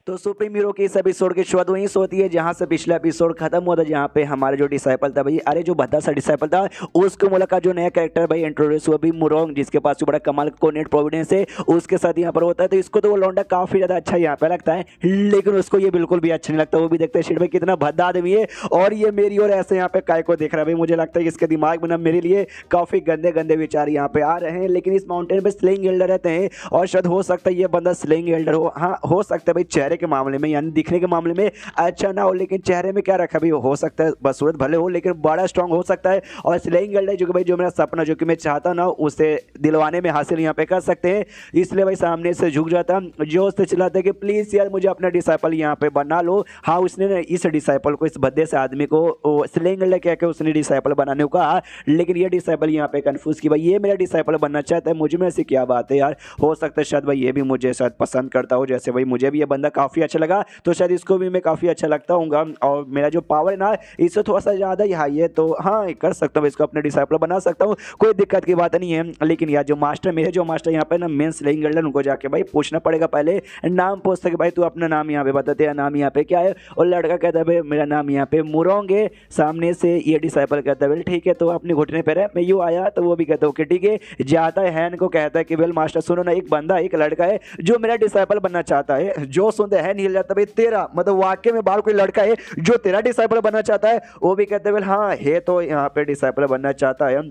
तो supreme hero की इस एपिसोड की शुरुआत वहीं से होती है जहां से पिछला एपिसोड खत्म हुआ था, जहां पे हमारे जो डिसाइपल था भाई, अरे जो भद्दा सा डिसाइपल था, उसको मुलाकात जो नया कैरेक्टर भाई इंट्रोड्यूस हुआ भी मुरोंग, जिसके पास जो बड़ा कमाल कोनेट प्रोविडेंस है, उसके साथ यहाँ पर होता है। तो इसको तो वो लौंडा काफी ज्यादा अच्छा यहाँ पे लगता है, लेकिन उसको ये बिल्कुल भी अच्छा नहीं लगता। वो भी देखते हैं शिट भाई कितना भद्दा आदमी है और ये मेरी और ऐसे यहाँ पे काय को देख रहा है भाई। मुझे लगता है इसके दिमाग में ना मेरे लिए काफी गंदे गंदे विचार यहाँ पे आ रहे हैं। लेकिन इस माउंटेन पे स्लेइंग एल्डर रहते हैं और शायद हो सकता है ये बंदा स्लेइंग एल्डर हो। हाँ, हो सकता है भाई चेहरे के मामले में यानी दिखने के मामले में अच्छा ना हो, लेकिन चेहरे में क्या रखा भाई, हो सकता है बसूरत भले हो लेकिन बड़ा स्ट्रांग हो सकता है। और स्लेइंग एल्डर जो कि भाई जो मेरा सपना जो कि मैं चाहता ना उसे दिलवाने में हासिल यहाँ पे कर सकते हैं। इसलिए भाई सामने से झुक जाता, जोश से चिल्लाता कि प्लीज यार मुझे अपना डिसाइपल यहाँ पे बना लो। हाँ, उसने ना इस डिसाइपल को, इस भद्दे से आदमी को स्लेइंग एल्डर कह के उसने डिसाइपल बनाने को कहा, लेकिन ये डिसाइपल यहाँ पे कंफ्यूज कि भाई ये मेरा डिसाइपल बनना चाहता है, मुझे में ऐसी क्या बात है यार। हो सकता है शायद भाई ये भी मुझे शायद पसंद करता हो, जैसे भाई मुझे भी ये बंदा काफी अच्छा लगा तो शायद इसको भी मैं काफी अच्छा लगता हूँ। और मेरा जो पावर है ना इससे थोड़ा सा ज्यादा ही हाई है, तो हाँ कर सकता हूँ, इसको अपने डिसाइपल बना सकता हूँ, कोई दिक्कत की बात नहीं है। लेकिन यार जो मास्टर, मेरे जो मास्टर यहाँ पे ना मेन स्लेइंग एल्डर, उनको जाके भाई पूछना पड़ेगा, पहले नाम पूछता कि भाई तू अपना नाम यहाँ पे बता, तेरा नाम यहाँ पे क्या है। और लड़का कहता है भाई मेरा नाम यहाँ पे मुरोंग है। सामने से ये डिसाइपल कहता है वेल ठीक है, तो अपने घुटने पर है, मैं यूँ आया। तो वो भी कहता है ओके ठीक है। जाता है हैन को कहता है कि वेल मास्टर सुनो ना, एक बंदा, एक लड़का है जो मेरा डिसाइपल बनना चाहता है। जो सुनते हैं हिल जाता भाई, तेरा मतलब वाकई में बाहर कोई लड़का है जो तेरा डिसाइपल बनना चाहता है। वो भी कहते हैं हाँ है तो यहाँ पे डिसाइपल बनना चाहता है।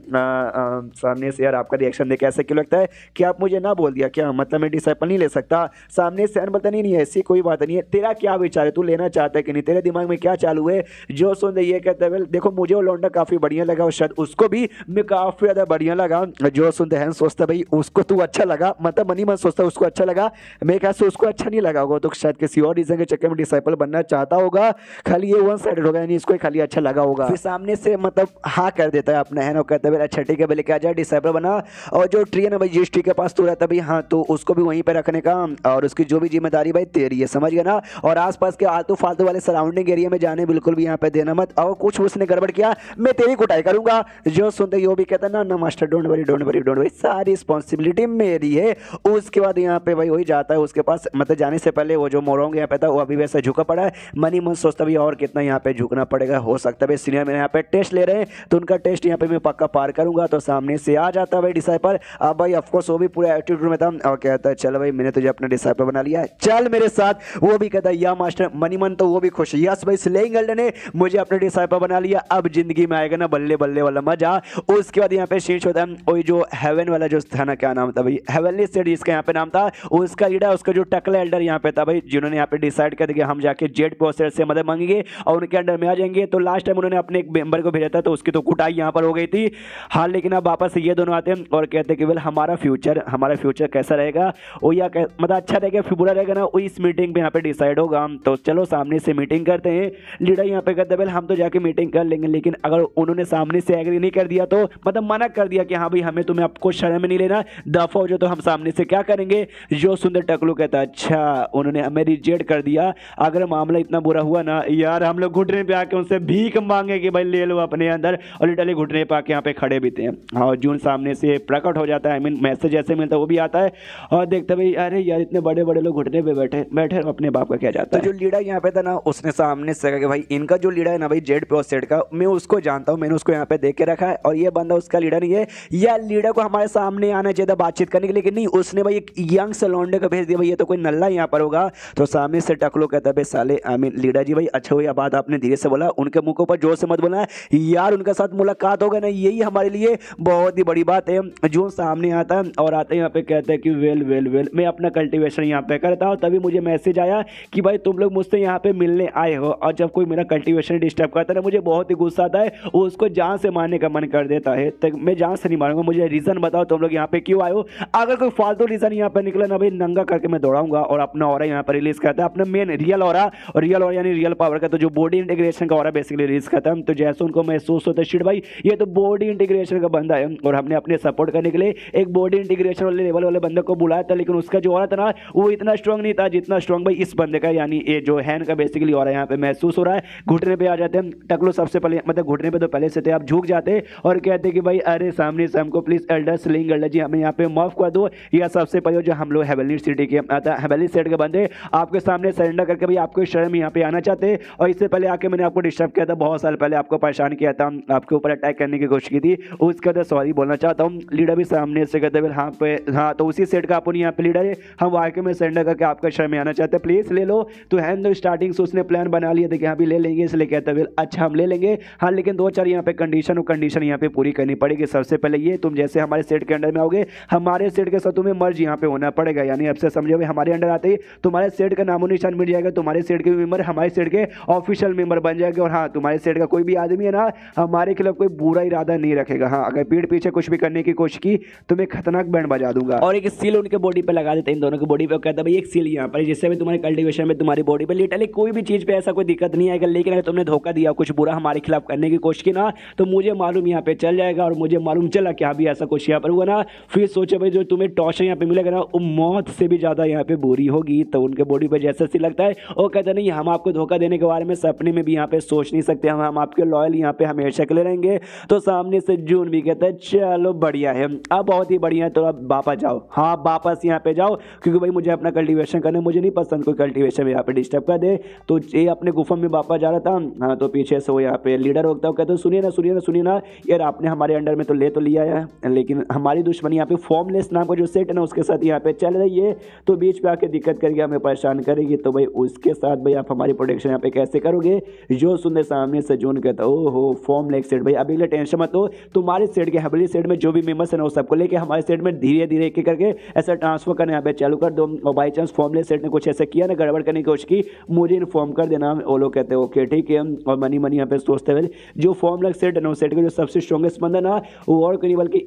सामने से यार आपका रिएक्शन देख ऐसे क्यों लगता है कि आप मुझे ना बोल दिया क्या, मतलब मैं डिसाइपल नहीं ले सकता। सामने से बोलता नहीं नहीं ऐसी कोई बात नहीं है, तेरा क्या विचार है, तू लेना चाहता है कि नहीं, तेरे दिमाग में क्या चालू है। जो सुन ये कहते हैं देखो मुझे वो लौंडा काफी बढ़िया लगा और शायद उसको भी मैं काफी ज्यादा बढ़िया लगा। जो सुनते हैं सोचता भाई उसको तू अच्छा लगा, मतलब मनी मन सोचता उसको अच्छा लगा, मैं कैसे उसको अच्छा नहीं लगा होगा, तो शायद किसी और रीजन के चक्कर में डिसाइपल बनना चाहता होगा। खाली ये वन साइडेड होगा यानी इसको खाली अच्छा लगा होगा। फिर सामने से मतलब हाँ कर देता है अपना है ना, कहता है अच्छा ठीक है भाई लेके आ जाए डिसाइपल बना। और जो ट्री है ना भाई जिस ट्री के पास तू रहता भाई, हाँ तो उसको भी वहीं पे रखने का और उसकी जो भी जिम्मेदारी भाई तेरी है, समझ गया ना। और आसपास के आलतू फालतू वाले सराउंडिंग एरिया में जाने बिल्कुल भी यहाँ पे देना मत, और कुछ उसने गड़बड़ किया मैं तेरी कुटाई करूंगा। जो सुनते ही वो भी कहता ना master don't worry don't worry don't worry, सारी रिस्पॉन्सिबिलिटी मेरी है। उसके बाद यहाँ पे भाई वही जाता है उसके पास, मतलब जाने से पहले वो जो मोरोंग यहाँ पे था वो अभी वैसे झुका पड़ा है। मनी मन सोचता भी और कितना यहाँ पे झुकना पड़ेगा, हो सकता है सीनियर मेरे यहाँ पे टेस्ट ले रहे हैं तो उनका टेस्ट यहाँ पे मैं पक्का पार करूंगा। तो सामने से आ जाता है भाई डिसाइपल। अब भाई ऑफकोर्स वो भी पूरे एटीट्यूड में था और कहता है चल भाई मैंने तुझे अपना डिसाइपल बना लिया है, चल मेरे साथ। वो भी कहता है या मास्टर। मनी मन तो वो भी खुश, यस भाई स्लेइंग एल्डर ने मुझे अपने डिसाइपल बना लिया, अब जिंदगी में आएगा ना बल्ले बल्ले वाला मजा। उसके बाद यहाँ पे शीर्ष होता है वही जो हेवन वाला जो था ना, क्या नाम था भाई, हेवनली स्टेट जिसका यहाँ पे नाम था, उसका लीडर उसका जो टकला एल्डर यहाँ पे था भाई, जिन्होंने यहाँ पे डिसाइड कर दिया हम जाके जेट प्रोसेसर से मदद मांगेंगे और उनके अंडर में आ जाएंगे। तो लास्ट टाइम उन्होंने अपने एक मेंबर को भेजा था तो उसकी तो कुटाई यहाँ पर हो गई थी। हाँ, लेकिन अब वापस ये दोनों आते हैं और कहते हैं कि वेल हमारा फ्यूचर कैसा रहेगा, वो या मतलब अच्छा रहेगा फिर बुरा रहेगा ना, वो इस मीटिंग पे यहाँ पे डिसाइड होगा। तो चलो सामने से मीटिंग करते हैं। लीडर यहाँ पे कहते हैं वेल हम तो जाके मीटिंग कर लेंगे, लेकिन अगर उन्होंने सामने से एग्री नहीं कर दिया तो मतलब मना कर दिया कि हाँ भाई हमें तुम्हें आपको शर्म नहीं लेना, दफा हो जाओ, तो हम सामने से क्या करेंगे। जो सुंदर टकलू कहता है अच्छा उन्होंने हमें रिजेक्ट कर दिया, अगर मामला इतना बुरा हुआ ना यार हम लोग घुटने पे आके उनसे भीख मांगे कि भाई ले लो अपने अंदर, और लिटरली घुटने पे आके यहाँ पे खड़े भी थे। हाँ, जून सामने से प्रकट हो जाता है, आई मीन मैसेज जैसे मिलता है वो भी आता है और देखते भाई अरे यार इतने बड़े बड़े लोग घुटने पे बैठे बैठे अपने बाप का क्या जाता है। तो जो लीडर यहाँ पे था ना उसने सामने से कहा कि भाई इनका जो लीडर है ना भाई जेड प्रो सेट का, मैं उसको जानता हूँ, मैंने उसको यहाँ पे देख के रखा है और ये बंदा उसका लीडर नहीं है, या लीडर को हमारे सामने आना चाहिए था बातचीत करने के लिए, लेकिन नहीं उसने भाई एक यंग से लौंडे को भेज दिया, भाई ये तो कोई नल्ला यहाँ पर होगा। तो सामने से टकलो कहता है साले आई मीन लीडर जी भाई अच्छा हुआ बात आपने धीरे से बोला, उनके मुंह के ऊपर जोर से मत बोलना यार, उनके साथ मुलाकात होगा ना यही हमारे लिए बहुत ही बड़ी बात है। जो सामने आता है और आते यहाँ पे कहते हैं कि वेल वेल वेल मैं अपना कल्टीवेशन यहाँ पे करता हूँ, तभी मुझे मैसेज आया कि भाई तुम लोग मुझसे यहाँ पे मिलने आए हो, और जब कोई मेरा कल्टीवेशन डिस्टर्ब करता है ना मुझे बहुत ही गुस्सा आता है, उसको जान से मारने का मन कर देता है। तक मैं जान से नहीं मारूंगा, मुझे रीजन बताओ तुम लोग यहाँ पे क्यों आए हो। अगर कोई फालतू रीजन यहाँ पे निकला ना भाई नंगा करके मैं दौड़ाऊंगा और अपना ऑरा यहाँ पर रिलीज करता है, अपना मेन रियल ऑरा, और रियल ऑरा यानी रियल पावर का, तो जो बॉडी इंटीग्रेशन का ऑरा बेसिकली रिलीज करता है। तो जैसे उनको महसूस होता है शिट भाई ये तो बॉडी इंटीग्रेशन का बंदा है, और हमने अपने सपोर्ट करने के लिए एक बॉडी इंटीग्रेशन वाले लेवल वाले बंदे को बुलाया था, लेकिन उसका जो ऑरा था ना वो इतना स्ट्रांग नहीं था जितना स्ट्रांग भाई इस बंदे का, यानी ये जो हैन का बेसिकली ऑरा यहाँ पे महसूस हो रहा है। घुटने पे आ जाते हैं टकलो सबसे पहले, मतलब घुटने पे तो पहले से थे, आप झुक जाते और कहते कि भाई अरे सामने से हमको प्लीज एल्डर स्लेइंग एल्डर जी हमें यहाँ पे माफ कर दो, या सबसे पहले जो हम लोग हेवनली सिटी के हेवनली सेट के बंदे आपके सामने सरेंडर करके भाई आपको शरण में यहाँ पे आना चाहते हैं। और इससे पहले आके मैंने आपको डिस्टर्ब किया था, बहुत साल पहले आपको परेशान किया था, आपके ऊपर अटैक करने की कोशिश की थी, उसके अंदर सॉरी बोलना चाहता हूँ। लीडर भी सामने से कहते हाँ पे हाँ, तो उसी सेट का अपन यहाँ पे लीडर है, हम वाकई में सरेंडर करके आपका शरण में आना चाहते हैं, प्लीज ले लो। तो हैंड स्टार्टिंग से उसने प्लान बना लिया था कि हाँ भी ले लेंगे, इसलिए कहते हैं अच्छा हम ले लेंगे हाँ, लेकिन 2-4 यहाँ पे कंडीशन यहाँ पे पूरी करनी पड़ेगी। सबसे पहले ये, तुम जैसे हमारे सेट के अंडर में आओगे, हमारे सेट के साथ तुम्हें मर्ज यहाँ पे होना पड़ेगा, यानी अब से समझो हमारे अंडर आते ही तुम्हारे सेट का नामो निशान मिल जाएगा, तुम्हारे सेट के मेंबर हमारे सेट के ऑफिशियल मेंबर बन जाएंगे। और हाँ, तुम्हारे सेट का कोई भी आदमी है ना, हमारे खिलाफ कोई बुरा इरादा नहीं रखेगा। हाँ, अगर पीठ पीछे कुछ भी करने की कोशिश की तो मैं खतरनाक बैंड बजा दूंगा। और एक सील उनके बॉडी पे लगा देते हैं, इन दोनों की बॉडी पे, कहता है भाई एक सील यहाँ पर, जिससे भी तुम्हारे कल्टीवेशन में तुम्हारी बॉडी पे लिटरली कोई भी चीज पे ऐसा कोई दिक्कत नहीं आएगा। लेकिन अगर तुमने धोखा दिया, कुछ बुरा हमारे खिलाफ करने की कोशिश की ना, तो मुझे मालूम यहाँ पे चल जाएगा। और मुझे मालूम चला कि हाँ भी ऐसा कुछ यहाँ पर हुआ ना, फिर सोचे भाई जो तुम्हें टॉर्चर यहाँ पे मिलेगा ना, वो मौत से भी ज्यादा यहाँ पे बुरी होगी। तो उनके बॉडी पे जैसा सी लगता है वो कहते नहीं, हम आपको धोखा देने के बारे में सपने में भी यहाँ पे सोच नहीं सकते, हम आपके लॉयल यहाँ पे हमेशा के लिए रहेंगे। तो सामने से जून भी कहता है चलो बढ़िया है, अब बहुत ही बढ़िया है, तो अब वापस जाओ। हाँ, वापस यहाँ पे जाओ, क्योंकि भाई मुझे अपना कल्टीवेशन करना, मुझे नहीं पसंद कोई कल्टीवेशन में यहाँ पे डिस्टर्ब कर दे। तो ये अपने गुफा में वापस जा रहा था। हाँ, तो पीछे से वो यहाँ पे लीडर होता है, कहते हैं सुनिए ना यार, आपने हमारे अंडर में तो ले तो लिया है, लेकिन हमारी दुश्मनी यहाँ पे फॉर्मलेस नाम का जो सेट है ना, उसके साथ यहाँ पे चल रही है, तो बीच पे आके दिक्कत करेगी, हमें परेशान करेगी। तो भाई उसके साथ भाई आप हमारी प्रोटेक्शन यहाँ पे कैसे करोगे? जो सुनने सामने से जून कहता ओहो फॉर्मलेस सेट, भाई अभी टेंशन मत हो, तुम्हारे सेट के हवेली सेट में जो भी मेंबर्स है ना, वो सबको लेके हमारे सेट में धीरे धीरे एक करके ऐसा ट्रांसफर करने यहाँ पे चालू कर दो। और बाई चांस फॉर्मलेस सेट ने कुछ ऐसा किया ना, गड़बड़ करने की कोशिश की, मुझे इन्फॉर्म कर देना। वो लोग कहते हैं ओके ठीक है। और मनी यहाँ पे सोचते हुए जो फॉर्मलेस सेट है ना, सेट का जो सबसे स्ट्रॉन्गेस्ट बंदा ना, वो और कोई नहीं बल्कि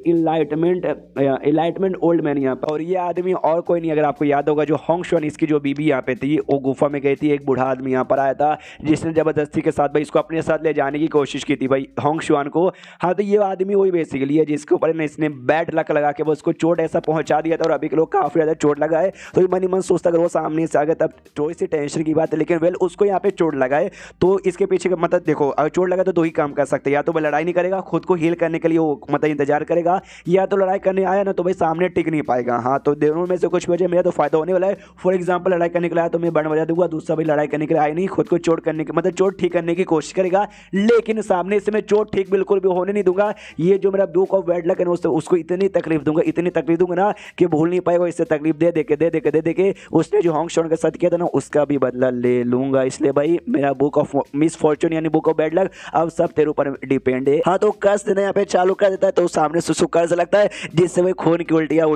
इलाइटमेंट ओल्ड मैन यहाँ पे। और ये आदमी और कोई नहीं, अगर आपको याद होगा, जो होंगशुआन इसकी जो बीबी यहाँ पे थी, वो गुफा में गई थी, एक बूढ़ा आदमी यहाँ पर आया था, जिसने जबरदस्ती के साथ भाई इसको अपने साथ ले जाने की कोशिश की थी भाई होंगशुआन को। हाँ, तो ये आदमी वही बेसिकली है जिसके ऊपर इसने बैड लक लगा के वो उसको चोट ऐसा पहुंचा दिया था, और अभी के लोग काफी ज्यादा चोट लगा है। तो ये मन सोचता अगर वो सामने से आ गया तब थोड़ी सी टेंशन की बात है, लेकिन वेल उसको यहाँ पे चोट लगा है, तो इसके पीछे मतलब देखो, अगर चोट लगा तो दो ही काम कर सकते हैं, या तो वो लड़ाई नहीं करेगा, खुद को हील करने के लिए वो मतलब इंतजार करेगा, या तो लड़ाई करने आया ना तो भाई सामने टिक नहीं पाएगा। हाँ, तो दोनों में से कुछ वजह मेरा तो फायदा होने वाला है। फॉर एग्जाम्पल लड़ाई करने के लिए आया तो मैं बैंड बजा दूंगा, दूसरा भाई लड़ाई करने के लिए आया नहीं, खुद को चोट करने की मतलब चोट ठीक करने की कोशिश करेगा, लेकिन सामने से मैं चोट ठीक बिल्कुल भी होने नहीं दूंगा। ये जो मेरा बुक ऑफ बैड लक है उसको इतनी तकलीफ दूंगा ना कि भूल नहीं पाएगा। इससे तकलीफ दे के उसने जो होंगशुआन के साथ किया था ना, उसका भी बदला ले लूंगा। इसलिए भाई मेरा बुक ऑफ मिस फॉर्चून यानी बुक ऑफ बैड लक अब सब तेरे ऊपर डिपेंड है। हाँ, तो कर्ज देना यहाँ पे चालू कर देता है, तो सामने से कर्ज लगता है, जिससे भाई खून की उल्टियां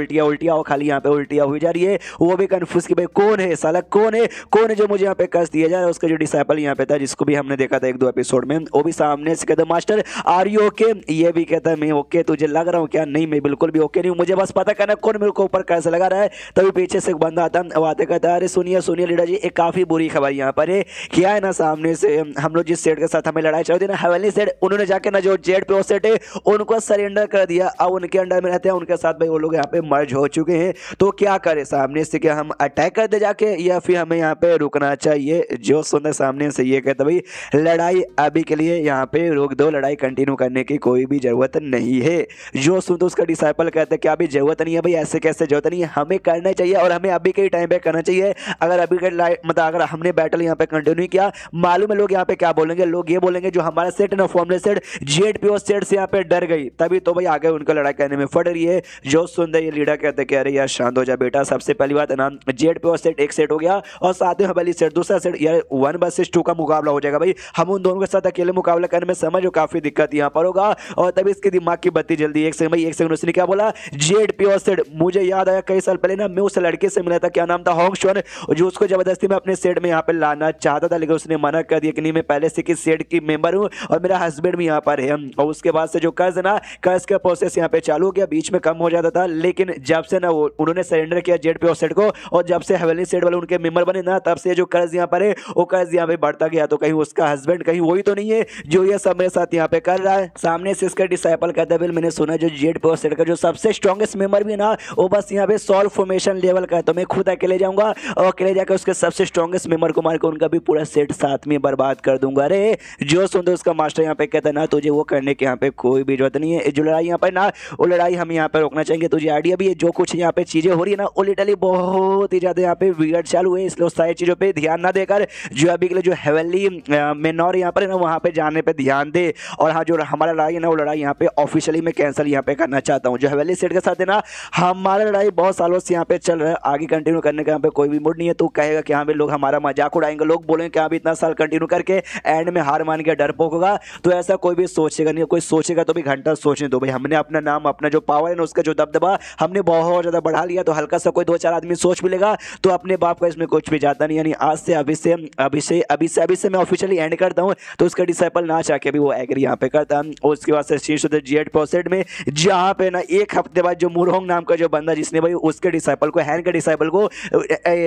और खाली यहाँ पे उल्टियां हुई जा रही है। वो भी कंफ्यूज कि भाई कौन है साला, कौन है जो मुझे यहाँ पे कर्ज दिया जा रहा है। उसका जो डिसाइपल यहाँ पे था, जिसको भी हमने देखा था 1-2 एपिसोड में, वो भी सामने से कहता मास्टर आर यू ओके, ये भी कहता है मैं ओके, तुझे लग रहा हूँ क्या? नहीं, मैं बिल्कुल भी ओके नहीं हूँ, मुझे बस पता करना कौन मेरे को ऊपर कर्ज लगा रहा है। तभी पीछे से एक बंदा आता है, आते कहता है अरे सुनिए लीडर जी, एक काफी बुरी खबर यहाँ पर है। क्या है ना, सामने से हम लोग जिस सेट के साथ हमें लड़ाई चल रही थी ना, हवेली सेट, उन्होंने जाके ना जो जेड पे सेट है उनको सरेंडर कर दिया। अब उनके अंडर में रहते हैं, उनके साथ भाई वो लोग यहाँ पे मर्ज हो चुके हैं। तो क्या करें सामने से, क्या हम अटैक कर दे जाके, या फिर हमें यहाँ पे रुकना चाहिए? जो सुनने सामने से ये कहता भाई लड़ाई अभी के लिए यहाँ पे रोक दो, लड़ाई कंटिन्यू करने की कोई भी जरूरत नहीं है। जो सुन तो उसका डिसाइपल कहता है कि अभी जरूरत नहीं है भाई, ऐसे कैसे जरूरत नहीं है, हमें करना चाहिए और हमें अभी के टाइम पे करना चाहिए। अगर अभी के मतलब अगर हमने बैटल यहाँ पे कंटिन्यू किया, मालूम है लोग यहाँ पे क्या बोलेंगे, लोग ये बोलेंगे जो हमारा सेट है ना formless set, Z P set से यहाँ पे डर गई, तभी तो भाई आगे उनका लड़ाई करने में फट रही है। जो सुन ये लीडर कहते कह रहे यार शांत हो जा बेटा, सबसे पहली बात है ना, जेड पी सेट एक सेट हो गया और साथ में हवेली सेट दूसरा सेट, यार 1 वर्सेस 2 का मुकाबला हो जाएगा भाई। हम उन दोनों के साथ अकेले मुकाबला करने में समझो काफी दिक्कत यहाँ पर होगा। और तभी इसके दिमाग की बत्ती जल्दी, एक सेकंड उसने क्या बोला, जेड पी सेट। मुझे याद आया कई साल पहले ना मैं उस लड़के से मिला था, क्या नाम था, होंगशुआन, जो उसको जबरदस्ती में अपने सेट में यहाँ पे लाना चाहता था, लेकिन उसने मना कर दिया कि नहीं मैं पहले से किस सेट की मेंबर हूँ और मेरा हस्बैंड भी यहाँ पर है। और उसके बाद से जो कर्ज ना, कर्ज का प्रोसेस यहाँ पे चालू हो गया, बीच में कम हो जाता था, लेकिन जब से ना वो उन्होंने सरेंडर किया जेड पी सेट को, और जब से हवेली सेट वाले उनके मेंबर बने ना, तब से जो कर्ज यहाँ पर है वो कर्ज यहाँ पे बढ़ता गया। तो कहीं उसका हस्बैंड कहीं वही तो नहीं है जो ये सब मेरे साथ यहाँ पे कर रहा है। सामने से इसका डिसाइपल कहता है मैंने सुना जो जेड पी सेट का जो सबसे स्ट्रॉन्गेस्ट मेंबर भी है ना, वो बस यहाँ पे सॉल्व फॉर्मेशन लेवल का है, तो मैं खुद अकेले जाऊंगा और अकेले जाकर उसके सबसे स्ट्रॉन्गेस्ट मेंबर को मार के उनका भी पूरा सेट साथ में बर्बाद कर दूंगा। अरे जो सुन दो उसका मास्टर यहाँ पे कहता है ना, तुझे वो करने के यहाँ पे कोई भी जरूरत नहीं है, जो लड़ाई यहाँ पे ना, वो लड़ाई हम यहाँ पे रोकना चाहेंगे, तुझे आइडिया भी है, जो कुछ यहाँ पे चीजें हो रही है ना, वो लिटरली बहुत ही ज्यादा यहाँ पे बॉडीगार्ड चालू हुए, इसलिए उस सारी चीज़ों पे ध्यान ना देकर जो अभी के लिए जो हेवनली मेनोर यहाँ पर है ना वहाँ पे जाने पे ध्यान दे। और हाँ, जो हमारा लड़ाई है ना वो लड़ाई यहाँ पे ऑफिशियली मैं कैंसिल यहाँ पे करना चाहता हूँ। जो हेवनली सेट के साथ है ना हमारा लड़ाई बहुत सालों से यहाँ पे चल रहा है, आगे कंटिन्यू करने का यहाँ पे कोई भी मूड नहीं है। तो कहेगा कि हाँ भाई लोग हमारा मजाक उड़ाएंगे, लोग बोलेंगे कि हाँ भी इतना साल कंटिन्यू करके एंड में हार मान के डरपोक होगा। तो ऐसा कोई भी सोचेगा नहीं, कोई सोचेगा तो भी घंटा सोचने दो भाई। हमने अपना नाम, अपना जो पावर है ना, उसका जो दबदबा हमने बहुत ज़्यादा बढ़ा लिया। तो हल्का सा कोई 2-4 आदमी सोच भी लेगा तो अपने बाप का इसमें कुछ भी जाता नहीं। यानी आज से अभी से मैं ऑफिशियली एंड करता हूँ। तो उसका डिसाइपल ना चाह के भी वो एग्री यहाँ पे करता है। और उसके बाद से शीर्ष G8 प्रोसेड में जहाँ पे ना एक हफ्ते बाद जो मुरोंग नाम का जो बंदा जिसने भाई उसके डिसाइपल को, हैन के डिसाइपल को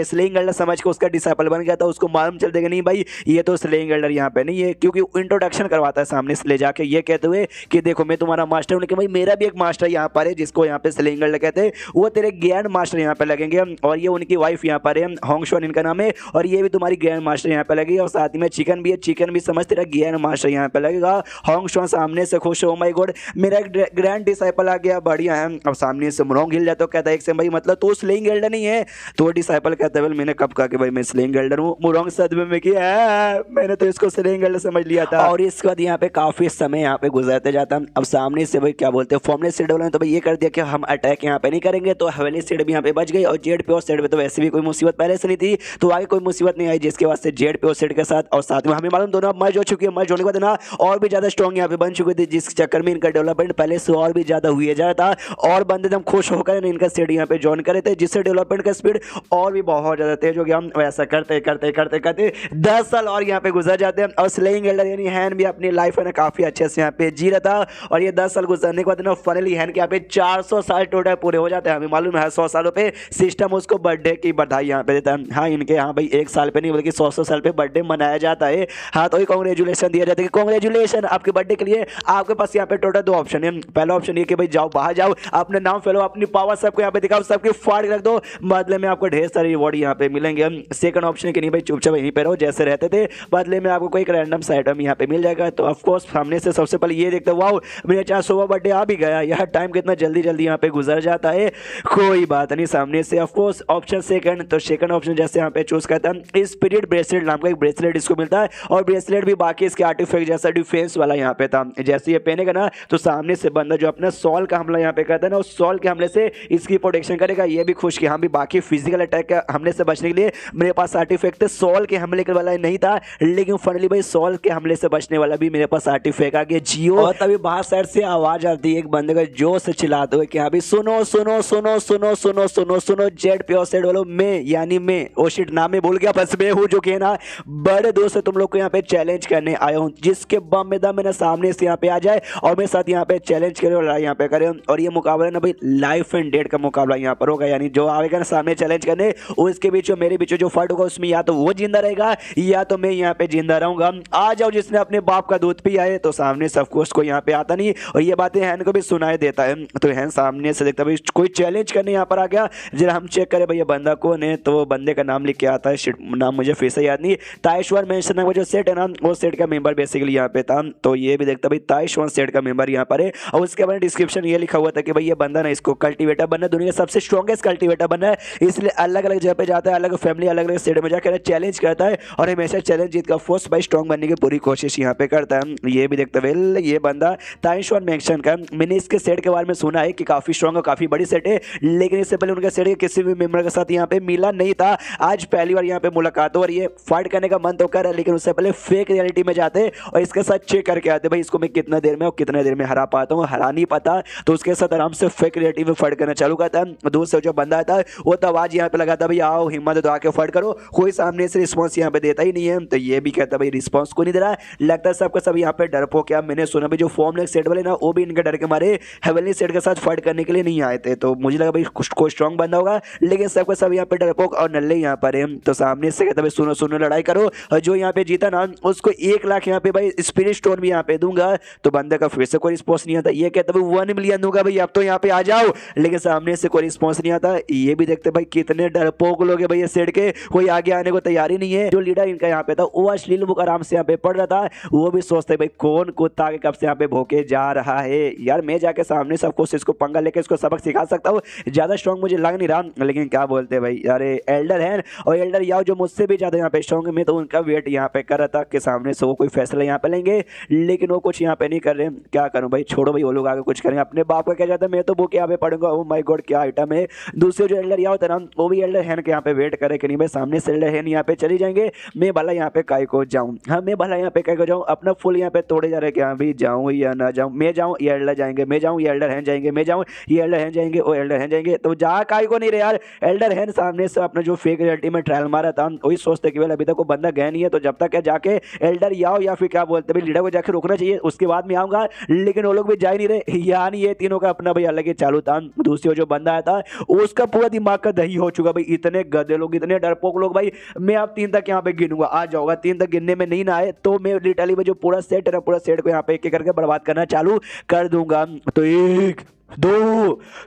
स्लेइंग एल्डर समझ के उसका डिसाइपल बन गया था, उसको मालूम चल देगा नहीं भाई ये तो स्लेइंग एल्डर यहाँ पे नहीं है, क्योंकि इंट्रोडक्शन करवाता है सामने से ले जाके ये कहते हुए कि देखो मैं तुम्हारा मास्टर हूँ, लेकिन भाई मेरा भी एक मास्टर यहाँ पर है जिसको यहाँ पे स्लेइंग एल्डर कहते हैं, वो तेरे ग्रैंड मास्टर यहाँ पे लगेंगे। और ये उनकी वाइफ यहाँ पर है, होंगशॉन इनका नाम है, और ये भी तुम्हारी ग्रैंड मास्टर यहाँ पे लगेगी। और साथ में चिकन भी है, चिकन भी समझ तेरा ग्रैंड मास्टर यहाँ पे लगेगा। होंगशॉन सामने से खुश हो, माय गॉड मेरा ग्रैंड डिसाइपल आ गया, बढ़िया है। अब सामने से मुरोंग हिल जाता, तो कहता है एक से भाई मतलब तो स्लेइंग एल्डर नहीं है। तो डिसाइपल कहता है मैंने कब कहा कि भाई मैं स्लेइंग एल्डर हूँ। मुरोंग सदमे में किया मैंने तो इसको स्लेइंग एल्डर समझ लिया था। और इसके बाद यहाँ पे काफी समय यहाँ पे गुजरते जाता। अब सामने से भाई क्या बोलते हैं फॉर्मलेस सेट वाले तो भाई ये कर दिया कि हम अटैक यहाँ पे नहीं करेंगे, तो हवेली सेट भी यहाँ पे बच गई। और जेड पे सेट पे तो वैसे भी कोई मुसीबत पहले से नहीं थी, तो आगे कोई मुसीबत नहीं आई, जिसके वास्ते जेड पे सेट के साथ और साथ में हमें मालूम दोनों अब मर्ज हो चुकी है। मर्ज होने के बाद ना और भी ज्यादा स्ट्रॉन्ग यहाँ पे बन चुके थे, जिस चक्कर में इनका डेवलपमेंट पहले से और भी ज्यादा हुई जा रहा था। और बंदे एकदम खुश होकर इनका सेट यहाँ पे ज्वाइन करे थे, जिससे डेवलपमेंट का स्पीड और भी बहुत ज्यादा तेज हो गया। हम वैसा करते करते करते करते 10 साल और यहाँ पे गुजर जाते हैं। और स्लेइंग एल्डर यानी हैन भी अपनी लाइफ है ना काफी अच्छे से यहाँ पे जी रहा था। और ये 10 साल गुजरने के बाद ना फाइनली हैन के यहाँ पे 400 साल टोटल पूरे हो जाते हैं। हमें मालूम है 100 सालों पे सिस्टम उसको बर्थडे की बधाई यहाँ पे देता है। हाँ इनके यहाँ भाई 1 साल पे नहीं बल्कि 100 साल पे बर्थडे मनाया जाता है। हाँ तो कांग्रेचुलेशन दिया जाता है कि कांग्रेचुलेशन आपके बर्थडे के लिए आपके पास यहाँ पे टोटल 2 ऑप्शन है। पहला ऑप्शन ये कि भाई जाओ बाहर जाओ, अपने नाम फैलो, अपनी पावर सबको यहाँ पे दिखाओ, सबके फाड़ रख दो, बदले में आपको ढेर सारी रिवॉर्ड यहाँ पे मिलेंगे। सेकंड ऑप्शन कि नहीं भाई चुपचाप यहीं पे रहो जैसे रहते थे, बदले में आपको कोई एक रैंडम सा आइटम यहाँ पे मिल जाएगा। तो ऑफकोर्स सामने से सबसे पहले ये देखते वाओ मेरे 400वां बर्थडे आ भी गया यार, टाइम कितना जल्दी जल्दी यहाँ पे गुजर जाता है। कोई बात नहीं, सामने से ऑफकोर्स ऑप्शन सेकंड, तो सेकंड ऑप्शन जैसे यहाँ पे चूज करता है स्पिरिट ब्रेसलेट नाम का एक ब्रेसलेट इसको मिलता है। और ब्रेसलेट भी बाकी इसके आर्टिफैक्ट जैसा डिफेंस वाला यहाँ पे था। जैसे ये पहनेगा ना तो सामने से बंदा जो अपना सॉल का हमला यहाँ पे करता है ना, उस सॉल के हमले से इसकी प्रोटेक्शन करेगा। ये भी खुश कि हम भी बाकी फिजिकल अटैक के हमले से बचने के लिए मेरे पास आर्टिफैक्ट थे, सॉल के हमले के वाला नहीं था, लेकिन फाइनली भाई सॉल के हमले से बचने वाला भी मेरे पास आर्टिफैक्ट आ गया जियो। और तभी बाहर साइड से आवाज आती है एक बंदे का जोर से चिल्लाते हुए कि अभी सुनो सुनो सुनो सुनो सुनो सुनो सुनो जेड प्योर सेट वालों मैं यानी मैं ओ शिट नाम में भूल गया, बस मैं हूँ जो कि ना बड़े दूर से तुम लोग को यहाँ पे चैलेंज करने आया हूँ, जिसके बम में दम मेरे सामने से यहाँ पे आ जाए और मेरे साथ यहाँ पे चैलेंज करे और लड़ाई यहाँ पे करे। और ये मुकाबला ना भाई लाइफ एंड डेथ का मुकाबला यहाँ पर होगा, यानी जो आएगा ना सामने चैलेंज करने उसके बीच मेरे बीच जो फाइट होगा उसमें या तो वो जिंदा रहेगा या तो मैं यहाँ पे जिंदा रहूंगा। आ जाओ जिसने अपने बाप का दूध पिया है। तो सामने से ऑफकोर्स कोई यहाँ पे आता नहीं और ये बातें हैन को भी सुनाई देता है। तो हैन सामने से देखता भाई कोई चैलेंज करने यहाँ पर आ गया, जरा हम चेक करें भाई ये बंदा कौन है। तो वो बंदे का नाम लिख के आता है, शिट नाम मुझे फिर से याद नहीं, ताइशवान मेंशन नाम का जो सेट है ना वो सेट का मेंबर बेसिकली यहाँ पे था। तो ये भी देखता भाई ताइशवान सेट का मेंबर यहाँ पर है। और उसके बाद डिस्क्रिप्शन ये लिखा हुआ था कि भाई ये बंदा ना इसको कल्टीवेटर बनना, दुनिया का सबसे स्ट्रॉन्गेस्ट कल्टीवेटर बनना है, इसलिए अलग अलग जगह पे जाता है, अलग फैमिली अलग अलग सेट में जाकर चैलेंज करता है और हमेशा चैलेंज जीत का फोर्स भाई स्ट्रॉन्ग बनने की पूरी कोशिश यहाँ पे करता है। ये भी देखते वेल ये बंदा ताइशवान मेंशन का, मैंने इसके सेट के बारे में सुना है कि काफी स्ट्रॉन्ग और काफी बड़ी सेट है, लेकिन इससे पहले उनका सेट किसी भी मेंबर के साथ यहाँ पे मिला नहीं था। आज पहली बार यहाँ पे मुलाकात हो और ये फाइट करने का मन तो कर रहा है, लेकिन उससे पहले फेक रियलिटी में जाते और इसके साथ चेक करके आते भाई इसको मैं कितना देर में और कितने देर में हरा पाता हूँ, हरा नहीं पाता। तो उसके साथ आराम से फेक रियलिटी में फाइट करना चालू करता है। दूर से जो बंदा आता है वो तो आवाज यहाँ पे लगाता भाई आओ हिम्मत तो आके फाइट करो, कोई सामने से रिस्पॉन्स यहाँ पे देता ही नहीं है। तो ये भी कहता भाई रिस्पॉन्स को नहीं दे रहा है, लगता है सबका सब यहाँ पे डरपो। क्या मैंने सुना भाई जो फॉर्म सेट वाले ना वो भी इनके डर के मारे हेवनली सेट के साथ फाइट करने के लिए नहीं आए थे। तो मुझे लगा भाई कोई स्ट्रॉन्ग बंदा होगा, लेकिन सबका सब यहाँ पे डरपोक और नल्ले यहाँ पर है। तो सामने से कहता भाई सुनो सुनो लड़ाई करो और जो यहाँ पे जीता ना उसको 1 लाख यहाँ पे भाई स्पिरिट स्टोन भी यहाँ पे दूंगा। तो बंदे का फिर से कोई रिस्पॉन्स नहीं आता, ये कहता भाई 1 मिलियन दूंगा भाई अब तो यहाँ पे आ जाओ, लेकिन सामने से कोई रिस्पॉन्स नहीं आता। ये भी देखते भाई कितने डरपोक लोग हैं भाई ये सेट के, कोई आगे आने को तैयारी नहीं है। जो लीडर इनका यहाँ पे था वो अश्लील बुक आराम से यहाँ पे पढ़ रहा था, वो भी सोचते भाई कौन कुत्ता के कब से यहाँ पे भोके जा रहा है यार, मैं जाके सामने सबको इसको पंगा लेके इसको सबक सिखा सकता हूँ, ज्यादा स्ट्रॉन्ग मुझे लग नहीं रहा। लेकिन क्या बोलते भाई यार अरे एल्डर है और एल्डर याओ जो मुझसे भी ज्यादा यहाँ पे स्ट्रॉन्ग है, मैं तो उनका वेट यहाँ पे कर रहा था कि सामने से वो कोई फैसला यहाँ पे लेंगे, लेकिन वो कुछ यहाँ पे नहीं कर रहे। क्या करूँ भाई, छोड़ो भाई, वो लोग आगे कुछ करेंगे, अपने बाप का क्या जाता है, मैं तो बुक यहाँ पे पढ़ूंगा। ओ माय गॉड क्या आइटम है। दूसरे जो एल्डर याओ था ना, वो भी एल्डर हैन के यहाँ पे वेट करे कि नहीं भाई सामने से एल्डर हैन यहाँ पे चली जाएंगे, मैं भला यहाँ पे काय को जाऊँ। हाँ मैं भला यहाँ पे काय को जाऊँ, अपना फुल यहाँ पे तोड़े जा रहे कि हाँ भाई जाऊँ या ना जाऊँ, मैं जाऊँ ये एल्डर जाएंगे, मैं जाऊँ ये एल्डर हैन जाएंगे, मैं जाऊँ ये एल्डर हैन जाएंगे, वो एल्डर हैन जाएंगे, तो जा काय को नहीं रहे यार। एल्डर हैन सामने से अपना जो फेक रियलिटी में ट्रायल मारा था वही सोचते कि अभी तक वो बंदा गया नहीं है, तो जब तक क्या जाके एल्डर याओ या फिर क्या बोलते भाई लीडर को जाके रोकना चाहिए, उसके बाद में आऊंगा, लेकिन वो लोग भी जा ही नहीं रहे। यानी ये तीनों का अपना भाई अलग ही चालू था। दूसरी जो बंदा आया था उसका पूरा दिमाग का दही हो चुका भाई, इतने गधे लोग, इतने डरपोक लोग भाई, मैं अब 3 तक यहाँ पे गिनूंगा, आ जाऊंगा 3 तक गिनने में नहीं ना आए तो मैं लिटरली में जो पूरा सेट है पूरा सेट को यहाँ पे एक एक करके बर्बाद करना चालू कर दूंगा। तो 1 2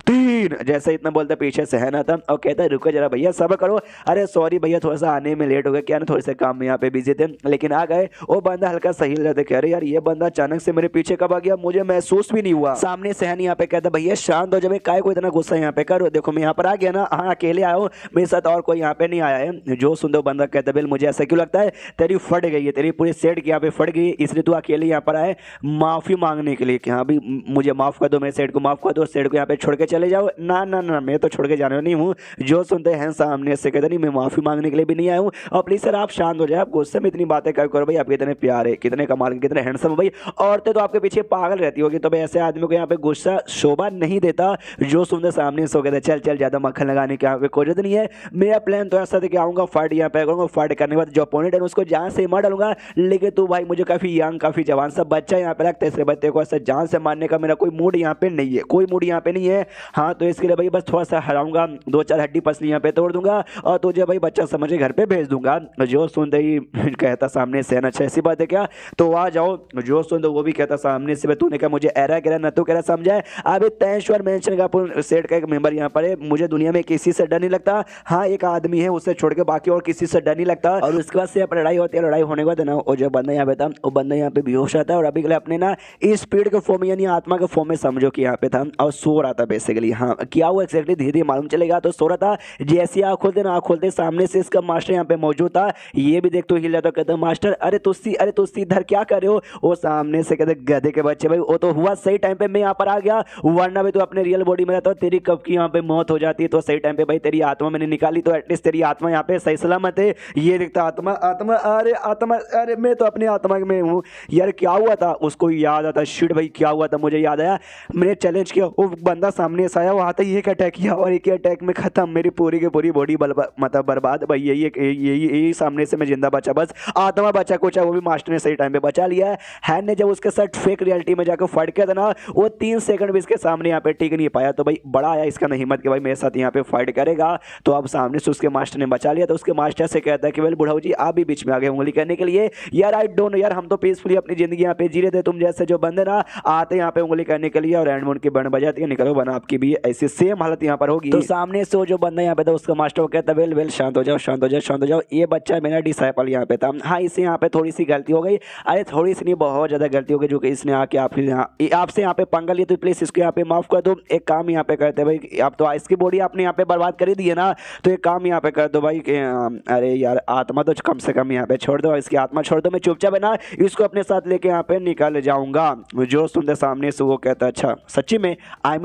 3 जैसे इतना बोलता पीछे से है ना था और कहता है रुको जरा भैया सब्र करो, अरे सॉरी भैया थोड़ा सा आने में लेट हो गया, क्या ना थोड़े से काम में यहाँ पे बिजी थे, लेकिन आ गए। वो बंदा हल्का सही लग रहा था, कह रहे यार ये बंदा अचानक से मेरे पीछे कब आ गया, मुझे महसूस भी नहीं हुआ। सामने सहन यहाँ पे कहता भैया शांत हो, जब काय को इतना गुस्सा यहाँ पे करो, देखो मैं यहाँ पर आ गया ना, हाँ अकेले आया हूँ, मेरे साथ और कोई यहाँ पे नहीं आया है। जो सुंदर बंदा कहता बिल मुझे ऐसा क्यों लगता है, तेरी फट गई है, तेरी पूरी सेट की यहाँ पे फट गई, इसलिए तू अकेले यहाँ पर आए माफी मांगने के लिए कि हाँ भाई मुझे माफ कर दो, मेरे सेट को माफ कर दो, सेट को यहाँ पे छोड़ के चले जाओ। ना ना ना मैं तो छोड़ के जाने नहीं हूँ। जो सुनते हैं सामने से कहते नहीं मैं माफी मांगने के लिए भी नहीं आया हूँ, और प्लीज सर आप शांत हो जाए, आप गुस्से में इतनी बातें कर करो भाई, आप कितने प्यारे कितने कमाल के कितने हैंडसम भाई, औरतें तो आपके पीछे पागल रहती होगी, तो भाई ऐसे आदमी को यहाँ पे गुस्सा शोभा नहीं देता। जो सुनते सामने से कहते चल चल ज्यादा मक्खन लगाने की यहाँ पे कोई जरूरत नहीं है, मेरा प्लान तो ऐसा था कि आऊंगा फाइट यहाँ पे करूंगा, फाइट करने के बाद जो अपोनेंट है उसको जान से मार डालूंगा, लेकिन तू भाई मुझे काफी यंग काफी जवान सा बच्चा यहाँ पे लगता है, इसलिए बच्चे को ऐसा जान से मारने का मेरा कोई मूड यहाँ पे नहीं है, कोई मूड यहाँ पे नहीं है। हाँ तो इसके लिए भाई बस थोड़ा सा हराऊंगा, 2-4 हड्डी पसली यहाँ पे तोड़ दूंगा और तुझे भाई बच्चा समझ के घर पे भेज दूंगा। जो सुनते ही कहता सामने से अच्छा ऐसी बात है क्या, तो आ जाओ। जो सुनते वो भी कहता सामने से तूने क्या मुझे एरा कह न तो कह रहा समझाए, अभी तैश्वर मेंशन का सेट का एक मेंबर यहाँ पर है, मुझे दुनिया में किसी से डर नहीं लगता, हाँ एक आदमी है उससे छोड़ के बाकी और किसी से डर नहीं लगता। और उसके बाद से लड़ाई होती है, लड़ाई होने के बाद ना वो जो बंदा यहाँ पे था वो बंदा यहाँ पे बेहोश आता है, और अभी के लिए अपने ना इस स्पीड के फॉर्म यानी आत्मा के फॉर्म में समझो कि यहाँ पे था और सो रहा था बेसिकली। हाँ क्या हुआ एक्जैक्टली धीरे धीरे मालूम चलेगा। तो सो रहा था, जैसे आँख खोलते ना आँख खोलते सामने से इसका मास्टर यहाँ पे मौजूद था, ये भी देख तो हिल जाता, कहता मास्टर अरे तुस्सी इधर क्या कर रहे हो। वो सामने से कहते गधे के बच्चे भाई वो तो हुआ सही टाइम पे मैं यहाँ पर आ गया, वरना भी तो अपने रियल बॉडी में रहता तेरी कब की यहाँ पे मौत हो जाती है। तो सही टाइम पे भाई तेरी आत्मा मैंने निकाली, तो एटलीस्ट तेरी आत्मा यहाँ पे सही सलामत है। ये देखता आत्मा आत्मा अरे मैं तो अपनी आत्मा में हूँ यार, क्या हुआ था उसको याद आता, शिट भाई क्या हुआ था मुझे याद आया, मैंने चैलेंज किया, वो बंदा सामने से आया, वो आता एक अटैक किया और एक अटैक में खत्म, मेरी पूरी की पूरी बॉडी मतलब बर्बाद भाई। यही सामने से मैं जिंदा बचा, बस आत्मा बचा कुछ है, वो भी मास्टर ने सही टाइम पे बचा लिया है। हैन ने जब उसके साथ फेक रियलिटी में जाकर फाइट किया था ना, वो 3 सेकंड भी इसके सामने यहाँ पे टिक नहीं पाया, तो भाई बड़ा आया इसका नहीं हिम्मत कि भाई मेरे साथ यहाँ पे फाइट करेगा। तो अब सामने से उसके मास्टर ने बचा लिया, तो उसके मास्टर से कहता है कि वेल बुढ़ाऊ जी आप भी बीच में आ गए उंगली करने के लिए, यार आई डोंट नो यार, हम तो पीसफुली अपनी जिंदगी यहाँ पे जी रहे थे, तुम जैसे जो बंदे ना आते यहाँ पे उंगली करने के लिए और एंड में उनकी बंड बजाती है, निकलो बना आपकी भी ऐसी सेम हालत यहाँ पर होगी। तो सामने से जो बंदा यहाँ पे था उसका मास्टर कहता है वेल शांत हो जाओ शांत हो जाओ शांत हो जाओ, ये बच्चा मेरा डिसाइपल यहाँ पे था, हाँ इससे यहाँ पे थोड़ी सी गलती हो गई, अरे थोड़ी सी नहीं बहुत ज्यादा गलती हो गई, जो कि इसने आके आपसे यहाँ पे पंगा लिया, तो प्लीज इसको यहाँ पे माफ कर दो। एक काम यहाँ पे करते भाई, आप तो इसकी बॉडी आपने यहाँ पे बर्बाद कर ही दी है ना, तो एक काम यहाँ पे कर दो भाई, अरे यार आत्मा तो कम से कम यहाँ पे छोड़ दो, इसकी आत्मा छोड़ दो, मैं चुपचाप है ना इसको अपने साथ लेके यहाँ पे निकल जाऊंगा। जो सुनते सामने से वो कहता अच्छा सच्ची में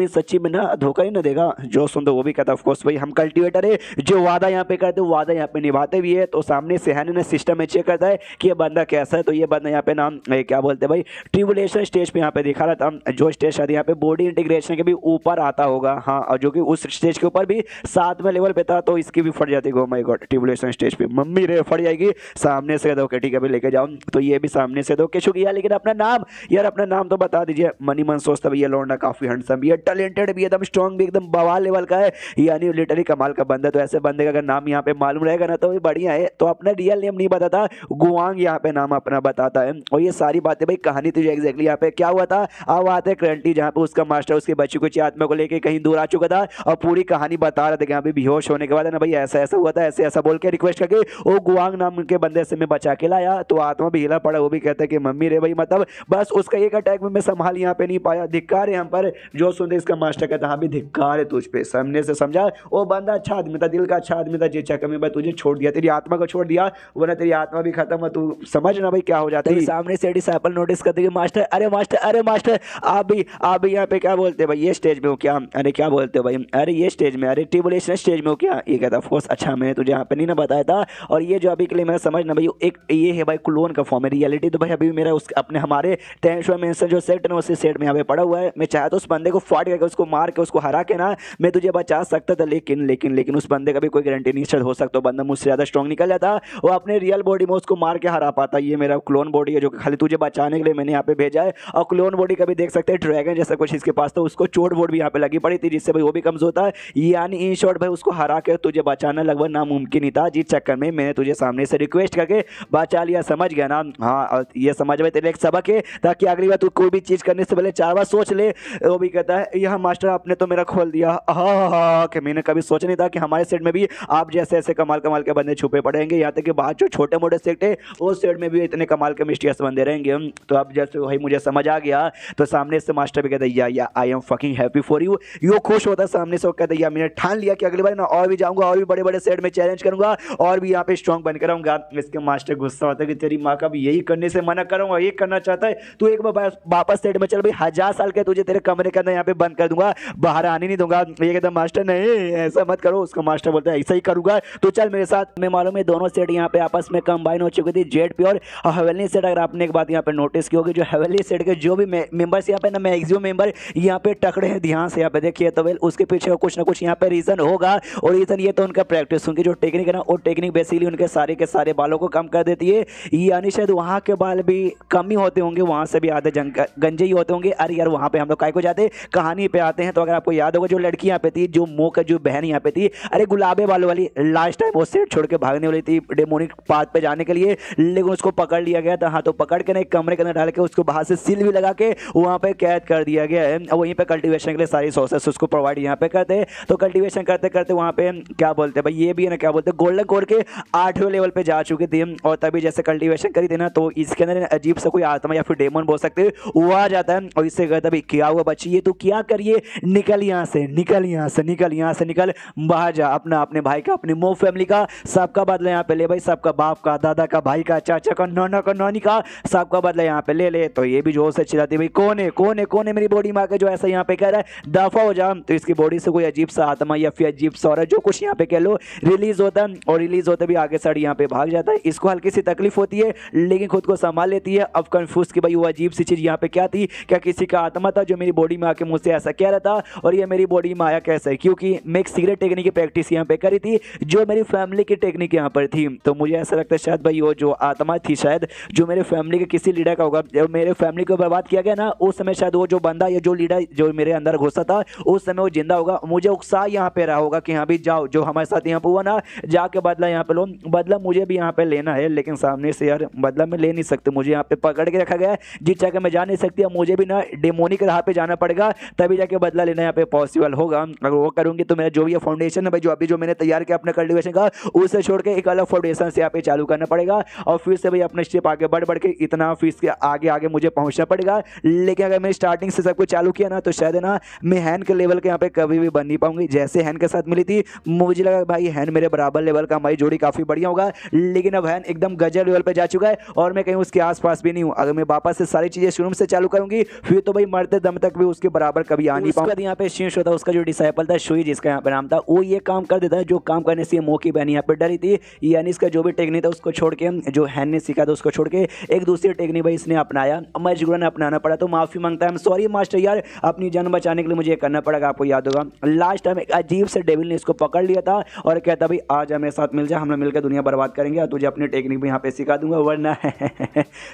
सच्ची में ना धोखा ही ना देगा। जो सुनते वो भी कहता ऑफकोर्स भाई हम कल्टिवेटर है, जो वादा यहाँ पे करते वादा यहाँ पे निभाते भी है। तो सामने से हैन ने सिस्टम में चेक करता है कि ये बंदा कैसा है, तो ये बंदा यहाँ पे नाम क्या बोलते हैं भाई ट्रिबुलेशन स्टेज पे यहाँ पे दिखा रहा था, जो स्टेज शायद यहाँ पे बॉडी इंटीग्रेशन के भी ऊपर आता होगा, हाँ और जो कि उस स्टेज के ऊपर भी 7वें लेवल पे था, तो इसकी भी फट जाती है। Oh my God tribulation stage पे मम्मी रे फट जाएगी। सामने से दो ठीक है भाई लेके जाओ, तो ये भी सामने से दो के शुक्रिया, लेकिन अपना नाम यार अपना नाम तो बता दीजिए। मनी मन सोचता भैया लौंडा काफी हैंडसम भी है, टैलेंटेड भी एकदम स्ट्रॉन्ग भी एकदम बवाल लेवल का है, यानी लिटरली कमाल का बंदा। तो ऐसे बंदे का अगर नाम यहाँ पे मालूम रहेगा ना तो भी बढ़िया है। तो अपना रियल नेम नहीं बताता, गुआंग यहाँ पे नाम अपना बताता है। और ये सारी बातें भाई कहानी तुझे एग्जैक्टली यहाँ पे क्या हुआ था, अब आते हैं करंटली जहाँ पे उसका मास्टर उसके बच्ची कुछ आत्मा को लेके कहीं दूर आ चुका था और पूरी कहानी बता रहा था कि यहाँ पे बेहोश होने के बाद ना भाई ऐसा ऐसा हुआ था, ऐसे ऐसा बोल के रिक्वेस्ट करके वो गुआंग नाम के बंदे से मैं बचा के लाया। तो आत्मा भी हिला पड़ा, वो भी कहता है कि मम्मी रे भाई मतलब बस उसका एक अटैक में मैं संभाल यहाँ पे नहीं पाया, धिक्कार है हम पर, जो सुनते इसका मास्टर कहता हाँ भी धिक्कार है तुझ पे, सामने से समझा वो बंदा अच्छा आदमी था, दिल का अच्छा आदमी था, जिस चक्कर में भाई तुझे छोड़ दिया, तेरी आत्मा को छोड़ दिया, वरना तेरी आत्मा भी खत्म है, तू समझ ना भाई क्या हो जाता है। सामने से डिसाइपल नोटिस करते कि मास्टर अरे मास्टर आप भी यहाँ पे क्या बोलते हैं भाई, ये स्टेज में हो क्या, अरे क्या बोलते हो भाई, अरे ये स्टेज में, अरे ट्रिबुलेशन स्टेज में हो क्या, ये कहता फोर्स अच्छा मैंने तुझे यहाँ पे नहीं ना बताया था, और ये जो अभी के लिए मेरा समझ ना भाई एक ये है भाई क्लोन का फॉर्म है, रियलिटी तो भाई अभी भी मेरा उस अपने हमारे 10 मेंशन जो सेट है उसी सेट में यहाँ पे पड़ा हुआ है, मैं चाहे तो उस बंदे को फाड़ करके उसको मार के उसको हरा के ना मैं तुझे बचा सकता था, लेकिन लेकिन लेकिन उस बंदे का भी कोई गारंटी नहीं हो सकता, बंदा मुझसे ज़्यादा स्ट्रॉन्ग निकल जाता, वो अपने रियल बॉडी में उसको मार के हरा पाता, ये मेरा क्लोन बॉडी है जो खाली तुझे बचाने के लिए मैंने यहाँ पे भेजा है, और क्लोन बॉडी का भी देख सकते हैं ड्रैगन जैसा कुछ इसके पास, तो उसको चोट वोट भी यहाँ पे लगी पड़ी थी जिससे भाई वो भी कमजोर होता है, यानी इन शॉर्ट भाई उसको हरा के तुझे बचाना लगभग नामुमकिन ही था, जिस चक्कर में मैंने तुझे सामने से रिक्वेस्ट करके बचा लिया, समझ गया ना। हाँ और ये समझ में तेरे एक सबक है, ताकि अगली बार तू कोई भी चीज़ करने से पहले 4 बार सोच ले। वो भी कहता है यह मास्टर आपने तो मेरा खोल दिया, हाँ कि मैंने कभी सोचा नहीं था कि हमारे सेट में भी आप जैसे ऐसे कमाल कमाल के बंदे छुपे पड़ेंगे, यहाँ तक कि बाहर जो छोटे मोटे सेट है उस सेट में भी इतने कमाल के मिस्टीरियस बंदे रहेंगे। तो अब जैसे वही मुझे समझ आ गया, तो सामने से मास्टर भी कहता है या I am fucking happy for you, यो खुश होता है सामने से, वो कहता है या मैंने ठान लिया कि अगली बार ना और भी जाऊंगा और भी बड़े बड़े सेट में चैलेंज करूंगा और भी यहाँ पे स्ट्रॉन्ग बनकर रहूंगा। इसके मास्टर गुस्सा होता है कि तेरी माँ का भी यही करने से मना करूंगा, ये करना चाहता है तू, एक बार वापस सेट में चल भाई, 1000 साल के तुझे तेरे कमरे के अंदर यहाँ पे बंद कर दूंगा, बाहर आने नहीं दूंगा। ये कहता मास्टर नहीं ऐसा मत करो, उसका मास्टर बोलता है ऐसा ही करूंगा तो चल मेरे साथ। मैं मालूम है दोनों सेट यहाँ पे आपस में कंबाइन हो चुकी थी, जेड प्योर और हेवनली सेट। अगर आपने एक बात यहाँ पे नोटिस की होगी, जो हेवनली सेट के जो भी मेंबर्स यहाँ पे ना मैक्सिमम मेंबर यहाँ पे टकड़े हैं, ध्यान से यहाँ पे देखिए, तो वेल उसके पीछे कुछ ना कुछ यहाँ पे रीजन होगा, और रीजन ये तो उनका प्रैक्टिस, उनकी जो टेक्निक है ना वो टेक्निक बेसिकली उनके सारे के सारे बालों को कम कर देती है, यानी शायद वहाँ के बाल भी कम ही होते होंगे, वहाँ से भी आधे गंजे ही होते होंगे। अरे यार वहाँ पे हम लोग काय को जाते, कहानी पे आते हैं। तो अगर आपको याद होगा जो लड़की यहाँ पे थी, जो मो का जो बहन यहाँ पे थी, अरे गुलाबे बालों वाली, लास्ट टाइम वो सेट छोड़ के भागने वाली थी डेमोनिक पाथ पे जाने के लिए, लेकिन उसको पकड़ लिया गया था। हाँ तो पकड़ के ना एक कमरे के अंदर डाल के उसको बाहर से सील भी लगा के वहाँ पे कैद कर दिया गया है, और वहीं पे कल्टीवेशन के लिए सारी सोर्सेस उसको प्रोवाइड यहाँ पे करते हैं। तो कल्टीवेशन करते करते वहाँ पे क्या बोलते हैं भाई, ये भी है ना क्या बोलते हैं, गोल्डन कोर के 8वें लेवल पे जा चुकी थी, और तभी जैसे कल्टीवेशन करी थी ना तो इसके अंदर अजीब सा कोई आत्मा या फिर डेमन बोल सकते हैं वो आ जाता है, और इससे कहता भाई क्या हुआ बच्ची, ये तू क्या करिए, निकल यहाँ से, निकल यहाँ से, निकल यहाँ से, निकल बाहर जा, अपना अपने भाई का अपनी मो फैमिली का सबका बदला यहाँ पे ले भाई, सबका बाप का, दादा का, भाई का, चाचा का, नाना का, नानी का, सबका बदला यहाँ पे ले ले। तो ये भी जोर से चिल्लाती भाई कौन है कौन है कौन है मेरी बॉडी में आके जो ऐसा यहाँ पे कह रहा है, दफा हो जा। तो इसकी बॉडी से कोई अजीब सा आत्मा या फिर अजीब सा और जो कुछ यहाँ पे कह लो रिलीज होता है, और रिलीज होते भी आगे साड़ी यहाँ पे भाग जाता है। इसको हल्की सी तकलीफ होती है लेकिन खुद को संभाल लेती है। अब कंफ्यूज कि भाई वो अजीब सी चीज यहाँ पे क्या थी, क्या किसी का आत्मा था जो मेरी बॉडी में आके मुझसे ऐसा कह रहा था, और ये मेरी बॉडी में आया कैसे, क्योंकि मैं एक सीक्रेट टेक्निक की प्रैक्टिस यहाँ पे करी थी जो मेरी फैमिली की टेक्निक यहाँ पर थी। तो मुझे ऐसा लगता है शायद भाई वो जो आत्मा थी शायद जो मेरे फैमिली के किसी लीडर का होगा, जब मेरे फैमिली को बर्बाद किया गया ना उस समय शायद वो जो बंदा या जो लीडर जो मेरे अंदर घुसा था उस समय वो जिंदा होगा, मुझे उकसा यहाँ पे रहा होगा कि हाँ भी जाओ जो हमारे साथ यहाँ पे हुआ ना जाके बदला यहाँ पे लो, बदला मुझे भी यहाँ पे लेना है, लेकिन सामने से यार बदला मैं ले नहीं सकते, मुझे यहाँ पे पकड़ के रखा गया है, जिस जगह मैं जा नहीं सकती, मुझे भी ना डेमोनिक राह पे जाना पड़ेगा तभी जाके बदला लेना यहाँ पे पॉसिबल होगा। अगर वो करूंगी तो मेरा जो भी फाउंडेशन है भाई जो अभी जो मैंने तैयार किया अपने कल्टीवेशन का उसे छोड़ के एक अलग फाउंडेशन से यहाँ पे चालू करना पड़ेगा, और फिर से भाई अपने स्टेप आगे बढ़ बढ़ के इतना फीस के आगे आगे मुझे पहुंचना पड़ेगा। लेकिन अगर मैंने स्टार्टिंग से सब कुछ चालू किया ना तो शायद ना मैं हैन के लेवल के यहाँ पे कभी भी बन नहीं पाऊंगी। जैसे हैन के साथ मिली थी मुझे लगा भाई हैन मेरे बराबर लेवल का, हमारी जोड़ी काफी बढ़िया होगा, लेकिन अब हैन एकदम गजब लेवल पे जा चुका है और मैं कहीं उसके आसपास भी नहीं हूँ। अगर मैं वापस से सारी चीजें शुरू से चालू करूंगी फिर तो भाई मरते दम तक भी उसके बराबर कभी आ नहीं पाऊंगा। यहाँ पे शीर्ष होता उसका जो डिसाइपल था शुई जिसका यहाँ पे नाम था, वो ये काम कर देता है जो काम करने से मो की बहन यहाँ पे डरी थी, यानी इसका जो भी टेक्निक था उसको छोड़ के जो हैन ने सीखा था उसको छोड़ के एक दूसरी टेक्निक भाई इसने अपनाया, मजबूरन अपनाना पड़ा। तो माफी मांगता है, सॉरी मास्टर यार अपनी जान बचाने के लिए मुझे करना पड़ेगा। आपको याद होगा लास्ट टाइम एक अजीब से डेविल ने इसको पकड़ लिया था और कहता भाई आज मेरे साथ मिल जा, हम लोग मिलकर दुनिया बर्बाद करेंगे और तुझे अपनी टेक्निक भी यहाँ पे सिखा दूंगा, वरना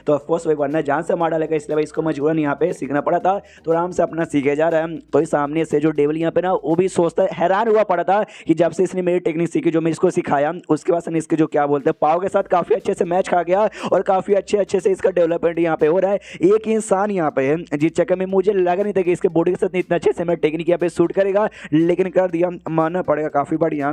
तो ऑफकोर्स भाई वरना जान से मार डालेगा, इसलिए भाई इसको मजबूरन यहाँ पे सीखना पड़ा था। तो आराम से अपना सीखे जा रहा है। तो सामने से जो डेविल यहाँ पे ना वो भी सोचता है, हैरान हुआ पड़ा था कि जब से इसने मेरी टेक्निक सीखी जो मैं इसको सिखाया उसके बाद इसके जो क्या बोलते हैं पाव के साथ काफी अच्छे से मैच खा गया और काफी अच्छे से इसका डेवलपमेंट यहाँ पे हो रहा है। एक इंसान यहाँ पे है जिस चक्कर में मुझे लगा नहीं था कि इसके बॉडी के साथ इतना अच्छे से मेरा टेक्निक यहाँ पे शूट करेगा, लेकिन कर दिया, मानना पड़ेगा काफी बढ़िया।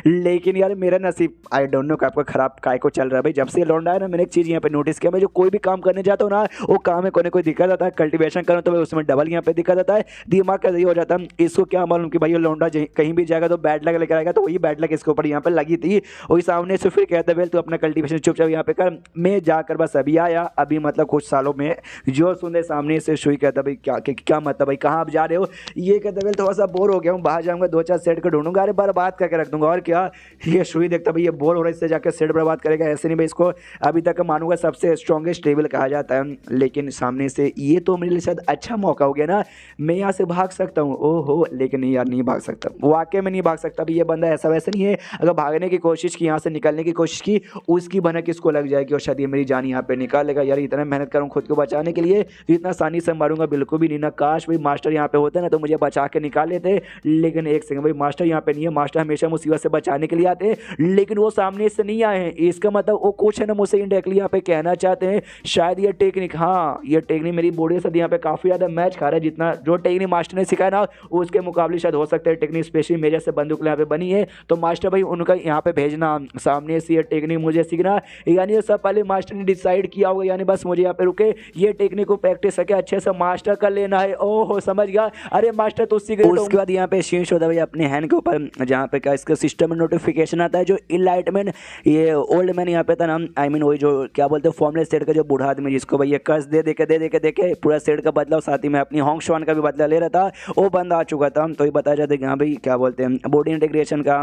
लेकिन यार मेरा नसीब आई डोंट नो आपका खराब काय को चल रहा है भाई। जब से लौंडा है ना मैंने एक चीज यहाँ पे नोटिस किया, मैं जो कोई भी काम करने जाता हूँ ना वो काम में कोई दिक्कत आता है, कल्टीवेशन करूँ तो उसमें डबल यहाँ पे दिक्कत कर देता है, दिमाग का सही हो जाता है। इसको क्या मालूम कि भाई ये लौंडा कहीं भी जाएगा तो बैड लक लेकर आएगा, तो वही बैड लक इसके ऊपर यहाँ पे लगी थी। वही सामने से फिर कहते वेल तू अपना कल्टीवेशन चुपचाप यहाँ पे कर, मैं जाकर बस अभी आया, अभी मतलब कुछ सालों में। जो सुने सामने से सुई कहता भाई क्या मतलब भाई कहाँ आप जा रहे हो? ये कहते वेल थोड़ा सा बोर हो गया हूँ, बाहर जाऊँगा 2-4 सेट को ढूंढूंगा, अरे बर्बाद करके रख दूंगा और क्या। ये सुई देखता भाई ये बोर हो रहा है, इससे जाकर सेट बर्बाद करेगा, ऐसे नहीं भाई इसको अभी तक मानूंगा सबसे स्ट्रॉन्गेस्ट टेबल कहा जाता है। लेकिन सामने से ये तो मेरे लिए शायद अच्छा मौका हो गया ना, मैं यहाँ से भाग सकता हूँ। ओहो, लेकिन नहीं यार, नहीं भाग सकता, वाकई में नहीं भाग सकता। भाई ये बंदा ऐसा वैसा नहीं है, अगर भागने की कोशिश की, यहाँ से निकलने की कोशिश की, उसकी भनक इसको लग जाएगी और शायद ये मेरी जान यहाँ पे निकालेगा। यार इतना मेहनत करूँ खुद को बचाने के लिए, तो इतना आसानी से मारूंगा बिल्कुल भी नहीं ना। काश भाई मास्टर यहाँ पे होते ना तो मुझे बचा के निकाल लेते, लेकिन एक सेकंड भाई मास्टर यहाँ पे नहीं है। मास्टर हमेशा मुसीबत से बचाने के लिए आते हैं, लेकिन वो सामने से नहीं आए हैं। इसका मतलब वो कुछ है ना मुझसे इनडायरेक्टली यहाँ पे कहना चाहते हैं शायद ये टेक्निक, हाँ ये टेक्निक मेरी बॉडी से यहाँ पे काफ़ी ज़्यादा मैच खा रहा है। जितना जो टेक्निक मास्टर ने सिखाया ना उसके मुकाबले शायद हो सकता है टेक्निक स्पेशली मेरे से बंदूक यहाँ पे बनी है, तो मास्टर भाई उनका यहाँ पे भेजना, सामने से ये टेक्निक मुझे सीखना। यानी ये सब पहले मास्टर ने डिसाइड किया होगा, यानी बस मुझे यहाँ पे रुके ये टेक्निक को प्रैक्टिस करके अच्छे से मास्टर कर लेना है। ओहो समझ गया, अरे मास्टर तो सीख गए। उसके बाद यहाँ पे शीश होता है भाई अपने हैंड के ऊपर, जहाँ पे क्या इसका सिस्टम में नोटिफिकेशन आता है, जो इनलाइटमेंट ये ओल्ड मैन यहाँ पे था ना, आई मीन वही जो क्या बोलते हैं फॉर्मलेस सेट का जो बूढ़ा आदमी जिसको भाई ये कर्ज दे देके पूरा सेट का बदला, साथ ही में अपनी होंग श्वान का भी बदला ले रहा था, वो बंदा आ चुका था। तो ये बताया जाता है कि हाँ भाई क्या बोलते हैं बॉडी इंटीग्रेशन का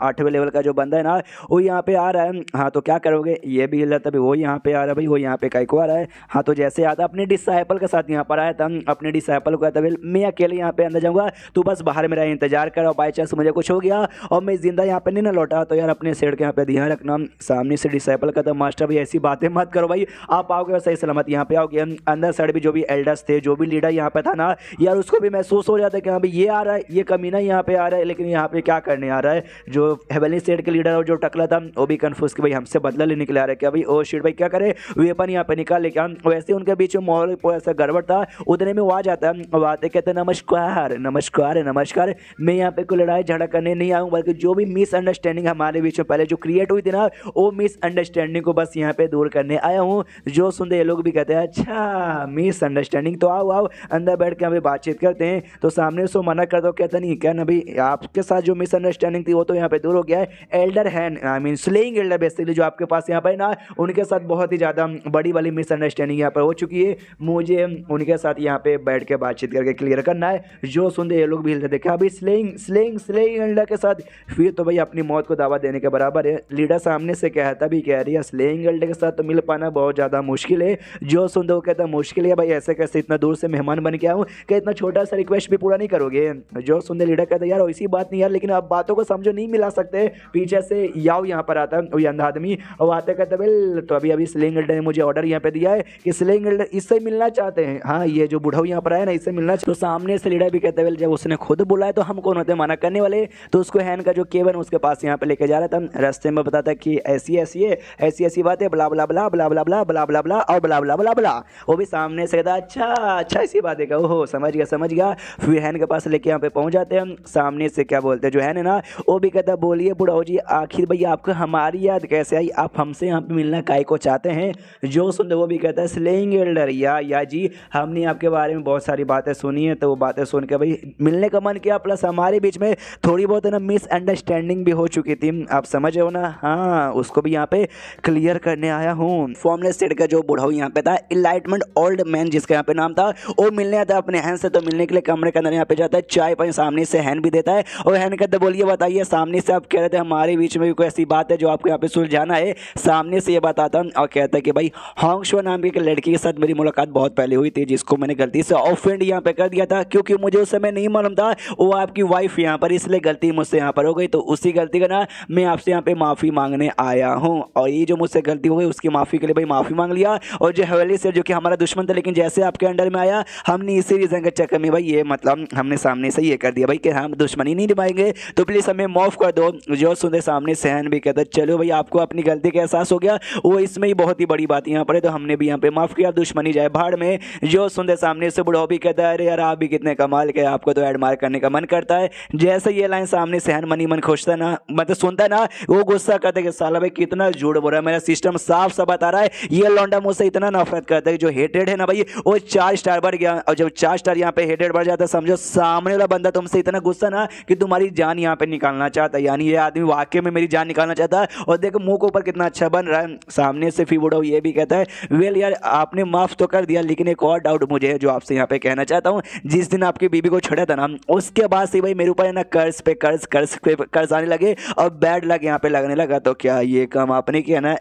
8वें लेवल का जो बंदा है ना वो यहाँ पे आ रहा है। हाँ तो क्या करोगे, ये भी हिल रहा था भाई, वो यहाँ पे आ रहा है भाई, वो यहाँ पे काइको आ रहा है। हाँ तो जैसे आता अपने डिसाइपल के साथ यहाँ पर आया था, अपने डिसाइपल को कहता मैं अकेले यहाँ पे अंदर जाऊँगा, तू बस बाहर मेरा इंतजार कर, और बाई चांस मुझे कुछ हो गया और मैं जिंदा यहाँ पे नहीं ना लौटा तो यार अपने सेट के यहाँ पे ध्यान रखना। सामने से डिसाइपल कहता मास्टर भाई ऐसी बातें मत करो भाई, आप आओगे सही सलामत यहाँ पे आओगे। अंदर साइड भी जो भी एल्डर्स थे, जो भी लीडर यहाँ पे था ना यार, उसको भी महसूस हो जाता है कि हाँ भाई ये आ रहा है, ये कमीना यहाँ पे आ रहा है, लेकिन यहाँ पे क्या करने आ रहा है। जो हेवनली सेट के लीडर और जो टकला था वो भी कंफ्यूज कि भाई हमसे बदला लेने के लिए आ रहा है क्या भाई। ओ शिट भाई क्या करे, वेपन यहाँ पे निकाल लेके हम। वैसे उनके बीच में माहौल ऐसा गड़बड़ था, उतने में वो आ जाता है और आते कहते नमस्कार नमस्कार नमस्कार, मैं यहाँ पे कोई लड़ाई झगड़ा करने नहीं आऊँ, बल्कि जो भी मिसअंडरस्टैंडिंग हमारे बीच में पहले जो क्रिएट हुई थी ना वो मिसअंडरस्टैंडिंग को बस यहाँ पे दूर करने आया हूँ। जो सुनते ये लोग भी कहते हैं अच्छा मिसअंडरस्टैंडिंग, तो आओ आओ अंदर बैठ के हमें बातचीत करते हैं। तो सामने से मना कर दो, कहता नहीं क्या ना भाई आपके साथ जो मिसअंडरस्टैंडिंग थी वो तो यहाँ पे दूर हो गया है। Elder hand I mean slaying Elder basically जो आपके पास यहाँ पर ना, उनके साथ बहुत ही ज़्यादा बड़ी वाली मिसअंडरस्टैंडिंग यहाँ पर हो चुकी है, मुझे उनके साथ यहाँ पे बैठ के बातचीत करके क्लियर करना है। जो सुनते ये लोग भी हिलते देखा अभी स्लेइंग स्लेइंग स्लेइंग एल्डर के साथ, फिर तो भाई अपनी मौत को दावा देने के बराबर है। लीडर सामने से कहता भी कह रही है स्लेइंग एल्डर के साथ तो मिल पाना बहुत ज़्यादा मुश्किल है। जो सुनते वो कहता मुश्किल है भाई, ऐसे कैसे इतना दूर से मेहमान बन के आऊँ कि इतना छोटा सा रिक्वेस्ट भी पूरा नहीं करोगे। जो सुनते लीडर कहता यार ऐसी बात नहीं यार, लेकिन आप बातों को समझो नहीं मिला सकते। पीछे से याओ यहाँ पर आता है वही अंधा आदमी, और आते कहते वेल तो अभी स्लेइंग एल्डर ने मुझे ऑर्डर यहाँ पे दिया है कि स्लेइंग एल्डर इससे मिलना चाहते हैं। हाँ ये जो बुढ़ाऊ यहाँ पर आया ना इससे मिलना। तो सामने से लीडर भी कहते वेल जब उसने खुद बुलाया तो हम कौन होते मना करने वाले। तो उसको हैन का जो केबन उसके पास यहाँ पे लेके जा रहा था, रास्ते में बताता कि ऐसी ऐसी है ऐसी ऐसी बात है ब्ला ब्ला ब्ला ब्ला ब्ला ब्ला ब्ला ब्ला ब्ला और ब्ला ब्ला ब्ला ब्ला। वो भी सामने से कहता अच्छा अच्छा ऐसी बात है, ओहो समझ गया। फिर हैन के पास लेके यहाँ पे पहुंच जाते हैं। सामने से क्या बोलते हैं जो है ना वो भी कहता बोलिए बुढ़ाओ जी आखिर भैया आपको हमारी याद कैसे आई, आप हमसे यहाँ पे मिलना काय को चाहते हैं। जो सुनते वो भी कहता है स्लेइंग एल्डर या जी हमने आपके बारे में बहुत सारी बातें सुनी है, तो वो बातें सुन के भाई मिलने का मन किया, प्लस हमारे बीच में थोड़ी बहुत है ना मिसअंडरस्टैंडिंग भी हो चुकी थी, आप समझ रहे हो ना। हाँ उसको भी यहाँ पे क्लियर करने आया हूँ। फॉर्मलेस सेट का जो बुढ़ाऊ यहाँ पे था इनलाइटमेंट ओल्ड मैन जिसका यहाँ पे नाम था, वो मिलने आता है अपने हैन से। तो मिलने के लिए कमरे के अंदर यहाँ पे जाता है, चाय पानी सामने से हैन भी देता है और हैन कहते बोलिए बताइए सामने से आप कह रहे थे हमारे बीच में भी कोई ऐसी बात है जो आपको यहाँ पे सुलझाना है। सामने से ये बताता और कहता है कि भाई होंगशो नाम की एक लड़की के साथ मेरी मुलाकात बहुत पहले हुई थी, जिसको मैंने गलती से ऑफेंड यहाँ पे कर दिया था, क्योंकि मुझे उस समय नहीं मालूम था वो आपकी वाइफ यहाँ पर, इसलिए गलती मुझसे यहाँ पर हो गई। तो उसी गलती का ना मैं आपसे यहाँ पे माफ़ी मांगने आया हूँ, और ये जो मुझसे गलती हो गई उसकी माफ़ी के लिए भाई माफ़ी मांग लिया। और जो हवेली से जो कि हमारा दुश्मन था, लेकिन जैसे आपके अंडर में आया हमने इसी रीज़न के चक्कर में भाई ये मतलब हमने सामने से ये कर दिया भाई कि हम दुश्मनी नहीं निभाएंगे, तो प्लीज़ हमें माफ़ कर दो। जो सुनते सामने सहन भी कहता चलो भाई आपको अपनी गलती का एहसास हो गया, वो इसमें ही बहुत ही बड़ी बात यहाँ पर है, तो हमने भी यहाँ पे माफ़ किया, दुश्मनी जाए भाड़ में। जो सुनते सामने से बुढ़ाओ भी कहता है अरे यार आप भी कितने कमाल के, आपको तो एडमायर करने का मन करता है। जैसे ये लाइन सामने सहन मनी मन खोजता ना मतलब सुनता ना, वो गुस्सा करता है कि साला भाई कितना झूठ बोल रहा है, मेरा सिस्टम साफ साफ बता रहा है ये लौंडा मुझसे इतना नफरत करता है। जो हेटेड है ना भाई वो 4 स्टार बढ़ गया, और जब 4 स्टार यहाँ पे हेडेड बढ़ जाता है। समझो सामने वाला बंदा तुमसे इतना गुस्सा ना कि तुम्हारी जान यहाँ पे निकालना चाहता है, यानी ये आदमी वाकई में मेरी जान निकालना चाहता है। और देखो मुंह के ऊपर कितना अच्छा बन रहा है। सामने से फीबुडो ये भी कहता है वेल यार आपने माफ तो कर दिया, लेकिन एक और डाउट मुझे है जो आपसे यहाँ पे कहना चाहता हूँ। जिस दिन आपकी बीबी को छड़ा था ना, उसके बाद से भाई मेरे ऊपर है ना कर्ज पे कर्ज आने लगे और बैड लक यहाँ पे लगने लगा। तो क्या ये काम आपने किया ना?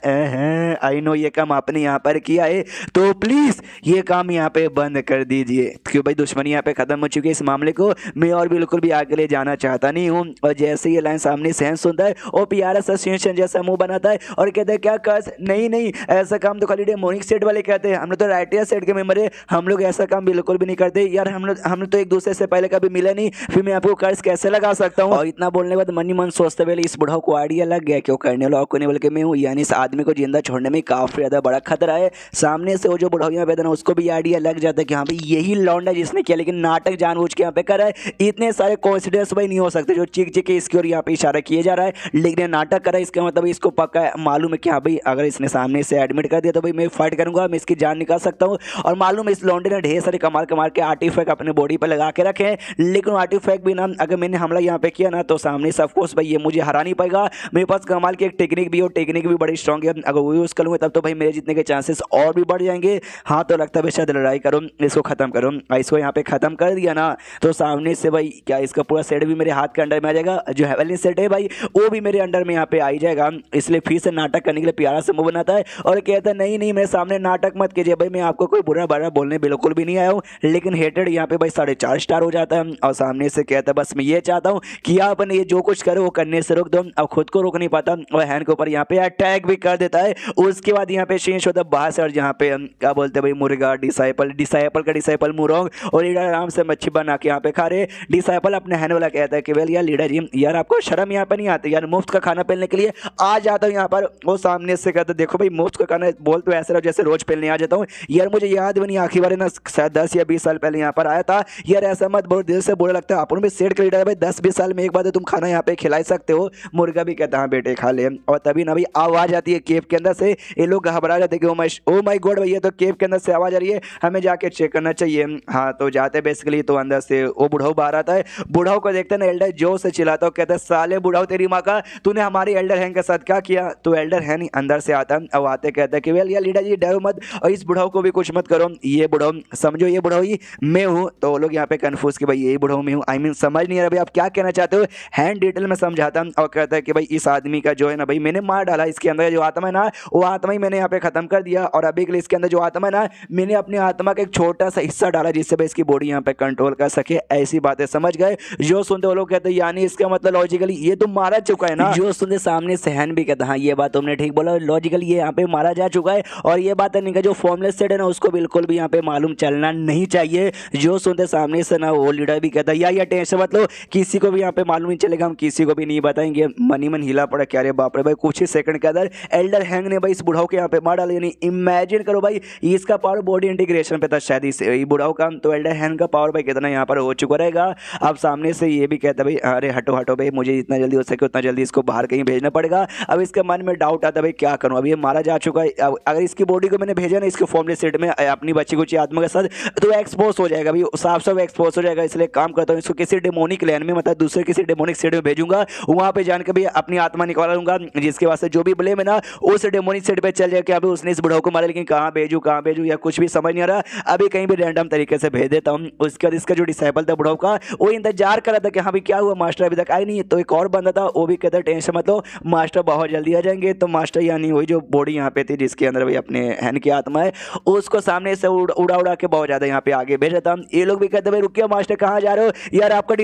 आई नो ये काम आपने यहाँ पर किया है, तो प्लीज ये काम यहाँ पे बंद कर दीजिए, क्यों भाई दुश्मनी यहाँ पे खत्म हो चुकी है। इस मामले को मैं और बिल्कुल भी आगे ले जाना चाहता नहीं हूँ। और जैसे ये लाइन सामने सहन सुनता है और प्यारा सा सिंचन जैसा मुंह बनाता है और कहता है क्या कर्ज? नहीं ऐसा काम तो खाली डेमोनिक सेट वाले कहते हैं, हम लोग तो राइटिया सेट के मेंबर है, हम लोग ऐसा काम बिल्कुल भी नहीं करते यार। हम लोग तो एक दूसरे से पहले कभी मिले नहीं, फिर मैं आपको कर्ज कैसे लगा सकता हूँ? और इतना बोलने के बाद मन ही मन सोचते हुए इस बुढ़ाओ को आइडिया लग गया क्यों करने लो को नहीं बोल के मैं हूँ, यानी इस आदमी को जिंदा छोड़ने में काफी ज्यादा बड़ा खतरा है। सामने से वो जो बुढ़ाऊ यहाँ पे था ना, उसको भी आइडिया लग जाता है कि हाँ भाई यही लौंडा जिसने किया, लेकिन नाटक जानबूझ के यहाँ पे कर रहा है। इतने सारे कोइंसिडेंस भाई नहीं हो सकते जो चिक के इसकी और यहाँ पे इशारा किया जा रहा है, लेकिन नाटक कर रहा है। इसका मतलब इसको पक्का मालूम है कि हाँ भाई अगर इसने सामने से एडमिट कर दिया तो भाई मैं फाइट करूंगा, मैं इसकी जान निकाल सकता हूँ। और मालूम है इस लौंडे ने ढेर सारे कमाल के आर्टिफैक्ट अपने बॉडी पर लगा के रखे हैं, लेकिन आर्टिफैक्ट भी ना अगर मैंने हमला यहाँ पे किया ना तो सामने से ऑफकोर्स भाई ये मुझे हरा नहीं पाएगा। मेरे पास कमाल की एक टेक्निक भी है और टेक्निक भी बड़ी स्ट्रॉन्ग है, अगर वो यूज़ करूँगा तब तो भाई मेरे जीतने के चांसेस और भी बढ़ जाएंगे। हाँ तो लगता है शायद लड़ाई करूँ, इसको खत्म करूँ। इसको यहाँ पे खत्म कर दिया ना तो सामने से भाई क्या इसका पूरा सेट भी मेरे हाथ के अंडर में आ जाएगा, जो हेवनली सेट है भाई वो भी मेरे अंडर में यहाँ पे आ जाएगा। इसलिए फिर से नाटक करने के लिए प्यारा से मुंह बनाता है और कहता है नहीं मेरे सामने नाटक मत कीजिए भाई, मैं आपको कोई बुरा भरा बोलने बिल्कुल भी नहीं आया हूँ। लेकिन हेटेड यहाँ पे भाई 4.5 स्टार हो जाता है और सामने से कहता है बस मैं ये चाहता हूँ कि आप ये जो कुछ करो वो करने से रोक दो। अब खुद को रोक नहीं पाता और हैंड के ऊपर यहाँ पे अटैक भी कर देता है। उसके बाद यहाँ पे चेंज होता है बाहर से और जहाँ पे क्या बोलते हैं भाई मुर्गा डिसाइपल मुरोंग और लीडर आराम से मच्छी बना के यहाँ पे खा रहे। डिसाइपल अपने हैंड वाला कहता है कि वेल यार लीडर जी यार आपको शर्म यहाँ पे नहीं आती यार, मुफ्त का खाना पहनने के लिए आ जाता हूँ यहाँ पर। वो सामने से कहता देखो भाई मुफ्त का खाना बोल तो ऐसे रहो जैसे रोज पहनने आ जाता हूँ यार, मुझे याद भी नहीं आखिरी बार ना शायद 10 या 20 साल पहले यहाँ पर आया था यार, ऐसा मत बहुत दिल से बुरा लगता है। अपन भी सेट का लीडर है भाई, 10-20 साल में एक बार तुम खाना यहाँ पे खिला सकते हो। मुर्गा भी कहता हाँ बेटे खा ले। और तभी ना भाई आवाज आती है केव के अंदर से, ये लोग घबरा जाते कि ओ माय गॉड भैया तो केव के अंदर से आवाज आ रही है, हमें जाके चेक करना चाहिए। हाँ तो जाते बेसिकली तो अंदर से वो बुढ़ाऊ बाहर आता है। बुढ़ाऊ को देखते ना एल्डर जोर से चिल्लाता है, कहता है साले बुढ़ाऊ तेरी माँ का तूने हमारी एल्डर हैंग के साथ क्या किया? तो एल्डर हैंग अंदर से आता है और आते कहता है कि वेल यार लीडर जी डरो मत और इस बुढ़ाऊ को भी कुछ मत करो, ये बुढ़ाऊ समझो ये बुढ़ाऊ ही मैं हूँ। तो वो लोग यहाँ पे कंफ्यूज कि भाई यही बुढ़ाऊ मैं हूँ, आई मीन समझ नहीं आ रहा भाई आप क्या कहना चाहते हो। हैंड डिटेल में समझाता और कहता है कि भाई इस आदमी का जो है ना भाई मैंने मार डाला, इसके अंदर जो आत्मा है ना वो आत्मा ही मैंने यहाँ पे खत्म कर दिया और अभी के लिए इसके अंदर जो आत्मा है ना मैंने अपनी आत्मा का एक छोटा सा हिस्सा डाला जिससे भाई इसकी बॉडी यहाँ पे कंट्रोल कर सके। ऐसी बातें समझ गए जो सुनते वो लोग कहते हैं यानी इसका मतलब लॉजिकली ये तो मारा चुका है ना। जो सुनते सामने सहन भी कहता हाँ ये बात तुमने ठीक बोला, लॉजिकली ये यहाँ पे मारा जा चुका है और ये बात नहीं का जो फॉर्मलेस सेट है ना उसको बिल्कुल भी यहाँ पे मालूम चलना नहीं चाहिए। जो सुनते सामने से ना वो लीडर भी कहता है या टेंशन मत लो, किसी को भी यहाँ पे मालूम नहीं चलेगा, हम किसी को भी नहीं बताएंगे। मनी मन हिला पड़ा क्या रे बाप रे भाई, कुछ ही सेकंड के अंदर एल्डर हैंग ने भाई इस बुढ़ाऊ के यहाँ पे मार डाला। यानी इमेजिन करो भाई इसका पावर बॉडी इंटीग्रेशन पे था शायद इस बुढ़ाऊ का, तो एल्डर हैंग का पावर भाई कितना यहाँ पर हो चुका रहेगा। अब सामने से ये भी कहता भाई अरे हटो भाई मुझे जितना जल्दी हो सके उतना जल्दी इसको बाहर कहीं भेजना पड़ेगा। अब इसके मन में डाउट आता भाई क्या करूँ, अब ये मारा जा चुका है, अगर इसकी बॉडी को मैंने भेजा ना इसके फॉर्मलेस सेट में अपनी बच्ची कुछ आत्मा के साथ तो एक्सपोज हो जाएगा भाई, साफ एक्सपोज हो जाएगा। इसलिए काम करता हूँ इसको किसी डेमोनिक लैंड में मतलब दूसरे किसी डेमोनिक सेट में भेजूंगा, वहां पे जाकर भी अपनी आत्मा निकाल लूंगा जिसके वास्ते जो भी ब्लेम है ना उस डेमोनिक सेट पे चल जाए कि अभी उसने इस बुढ़ाऊ को मारा, लेकिन कहाँ भेजू या कुछ भी समझ नहीं आ रहा। अभी कहीं भी रैंडम तरीके से भेज देता हूँ। उसके बाद इसका जो डिसाइपल था बुढ़ाऊ का वो इंतजार कर रहा था कि हाँ भाई क्या हुआ, मास्टर अभी तक आए नहीं। तो एक और बंदा था वो भी कहता टेंशन मत लो मास्टर बहुत जल्दी आ जाएंगे। तो मास्टर यानी वही जो बॉडी यहाँ पे थी जिसके अंदर भाई अपने हैंड की आत्मा है उसको सामने से उड़ा के बहुत ज्यादा यहाँ पे आगे भेज देता हूँ। ये लोग भी कहते भाई रुकिए मास्टर कहाँ जा रहे हो यार, आपका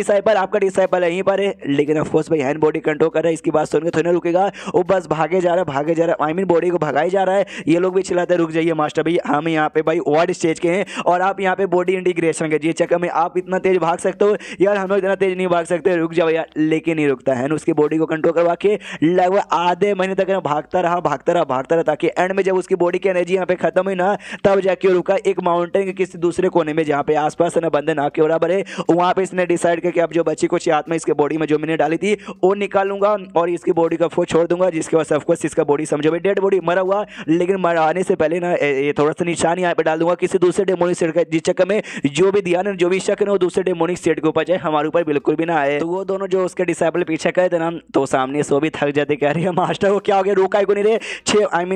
डिसाइपल यहीं पर है। लेकिन ऑफकोर्स भाई हैंड बॉडी कंट्रोल कर रहा है, इसकी बात सुनकर थोड़ी ना रुकेगा, वो बस भागे जा रहा है आई मीन बॉडी को भगाई जा रहा है। ये लोग भी चिल्लाते रुक जाइए मास्टर भाई हम यहाँ पे भाई वर्ड स्टेज के हैं और आप यहाँ पे बॉडी इंटीग्रेशन के चक्कर में आप इतना तेज भाग सकते हो यार, हम लोग इतना तेज नहीं भाग सकते, रुक जाओ यार। लेकिन नहीं रुकता है, उसकी बॉडी को कंट्रोल करवा के लगभग आधे महीने तक भागता रहा ताकि एंड में जब उसकी बॉडी की एनर्जी यहाँ पे खत्म हुई ना तब जाके रुका एक माउंटेन के किसी दूसरे कोने में जहाँ पे आसपास ना बंदे ना के बराबर है। वहाँ पे इसने डिसाइड किया कि अब जो बच्ची कुछ आत्मा इसके बॉडी में जो मैंने डाली थी वो निकालूंगा और इसकी बॉडी का छोड़ दूंगा, जिसके बाद ऑफकोर्स इसका बॉडी समझो भाई डेड बॉडी मरा हुआ, लेकिन मराने से पहले ना ये थोड़ा सा निशान यहाँ पे डाल दूंगा किसी दूसरे डेमोनिक सेट का, जिस चक्कर में जो भी ध्यान जो भी शक है वो दूसरे डेमोनिक स्टेट के ऊपर जाए, हमारे ऊपर बिल्कुल भी ना आए। तो वो दोनों जो उसके डिसाइपल पीछे गए थे ना, तो सामने से वो भी थक जाते, कह रही है मास्टर को क्या हो गया, रुका ही को नहीं रहे,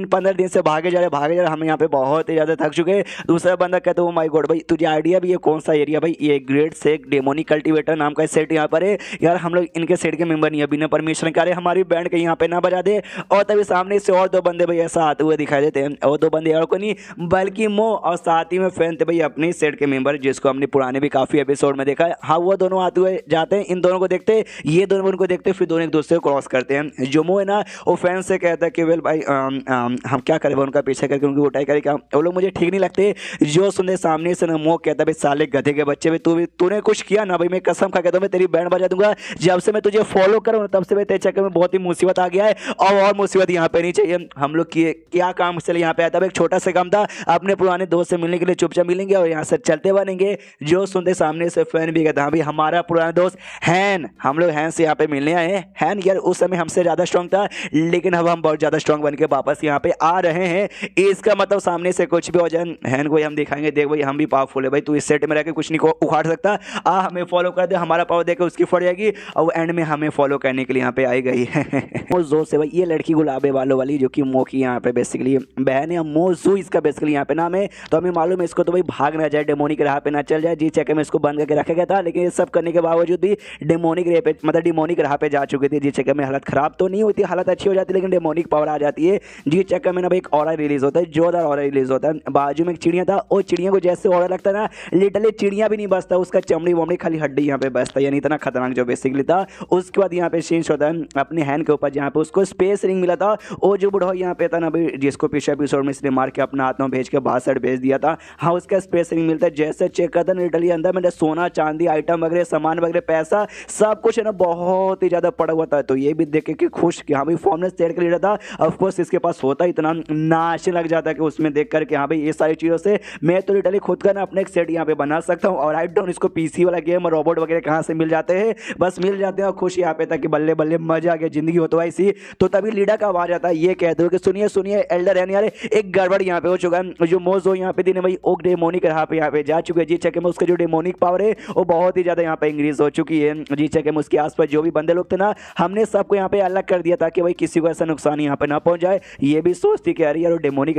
15 दिन से भागे जा रहे, हम यहाँ पे बहुत ही ज्यादा थक चुके। दूसरा बंदा कहते हो माय गॉड भाई तुझे आइडिया भी, ये कौन सा एरिया भाई, ये ग्रेट सेक डेमोनिक कल्टीवेटर नाम का सेट यहाँ पर है यार, हम लोग इनके सेट के मेंबर नहीं है, बिना परमिशन करे हमारी बैंड के यहाँ पे ना बजा दे। और तभी सामने से और दो बंदे भाई ऐसा आते हुए दिखाई देते हैं, और दो बंदे और को नहीं बल्कि मो और साथ ही में फैन थे भाई अपने सेट के मेंबर, जिसको हमने पुराने भी काफी एपिसोड में देखा है। हाँ वो दोनों आते हुए जाते हैं, इन दोनों को देखते, ये दोनों उनको देखते, फिर दोनों एक दूसरे को क्रॉस करते हैं। जो मो है ना वो फैन से कहता है कि वेल भाई हम क्या करें, उनका पीछे करके उनकी उठाई करें क्या, वो लोग मुझे ठीक नहीं लगते। जो सुने सामने से ना मो कहता भाई साले गधे के बच्चे, तूने कुछ किया ना भाई, मैं कसम खा कहता हूं मैं तेरी बैंड बजा दूंगा, जब से मैं तुझे फॉलो करूँ तब से तेरे चक्कर में बहुत ही मुसीबत आ गया है, और मुसीबत यहाँ पे नहीं चाहिए। हम लोग क्या काम से यहाँ पे आया था, एक छोटा सा काम था, अपने पुराने दोस्त से मिलने के लिए चुपचाप मिलेंगे और यहाँ से चलते बनेंगे। जो सुनते सामने से फैन भी कहता हाँ भाई हमारा पुराना दोस्त हैन, हम लोग हैन से यहाँ पे मिलने आए हैं। हैन यार उस समय हमसे ज्यादा स्ट्रांग था, लेकिन अब हम बहुत ज्यादा स्ट्रांग बन के वापस यहाँ पे आ रहे हैं, इसका मतलब सामने से कुछ भी हो जाए हैन को हम दिखाएंगे, देख भाई हम भी पावरफुल है भाई, तू इस सेट में रह के कुछ नहीं उखाड़ सकता, हमें फॉलो कर दे, हमारा पावर देकर उसकी फट जाएगी, और एंड में हमें फॉलो करने के लिए यहाँ पे आई गई है। मोजो से भाई ये लड़की गुलाबे वालों वाली जो कि मो की यहाँ पे बेसिकली बहन है, मोजू इसका बेसिकली यहाँ पे नाम है। तो हमें मालूम है इसको तो भाई भाग ना जाए, डेमोनिक राह पे ना चल जाए, जी चेक में इसको बंद करके रखा गया था, लेकिन ये सब करने के बावजूद भी डेमोनिक राह पे मतलब डेमोनिक राह पे जा चुकी थी। जी चेक में हालत खराब तो नहीं होती, हालत अच्छी हो जाती है, लेकिन डेमोनिक पावर आ जाती है। जी चेक में ना भाई एक ऑरा रिलीज होता है, जोरदार ऑरा रिलीज होता है। बाजू में एक चिड़िया था, और चिड़िया को जैसे ऑरा लगता ना लिटरली चिड़िया भी नहीं बचता, उसका चमड़ी वमड़ी खाली हड्डी यहाँ पे बचता, यानी इतना खतरनाक जो बेसिकली था। उसके बाद यहाँ पे चेंज होता है अपने हैंड के ऊपर, जहाँ पे उसको स्पेस रिंग मिला था, वो जो बुढ़ा यहाँ पे था ना भाई, जिसको पिछले एपिसोड में इसने मार के अपना हाथ में भेज के बाहर साइड भेज दिया था, हाँ उसका स्पेस रिंग मिलता है। जैसे चेक करता ना लिटरली अंदर मैंने सोना चांदी आइटम वगैरह सामान वगैरह पैसा सब कुछ है ना बहुत ही ज्यादा पड़ा हुआ था। तो ये भी देख के खुश कि हाँ भाई फॉर्मलेस सेट कर लिया था, ऑफकोर्स इसके पास होता इतना नाचने लग जाता कि उसमें देख कर के हाँ भाई ये सारी चीज़ों से मैं तो लिटरली खुद का ना अपने एक सेट यहाँ पे बना सकता हूँ। और आई डोंट इसको पीसी वाला गेम और रोबोट वगैरह कहाँ से मिल जाते हैं, बस मिल जाते हैं और खुश यहाँ पे था कि बल्ले बल्ले मजा आ गया, जिंदगी हो तो ऐसी। तो तभी लीडा का आवाज आता है, ये कहते हो कि सुनिए सुनिए एल्डर है यार एक गड़बड़ यहाँ पे हो चुका है, जो मोजो यहाँ पे दिन भाई ओक डेमोनिक राह पे यहाँ पे जा चुके हैं। जी चेक में उसका जो डेमोनिक पावर है वो बहुत ही ज्यादा यहाँ पे इंक्रीज हो चुकी है। जी चेक में उसके आसपास जो भी बंदे लोग थे ना हमने सबको यहाँ पे अलग कर दिया ताकि भाई किसी को ऐसा नुकसान यहाँ पे ना पहुंच जाए। ये भी सोचती कि यार डेमोनिक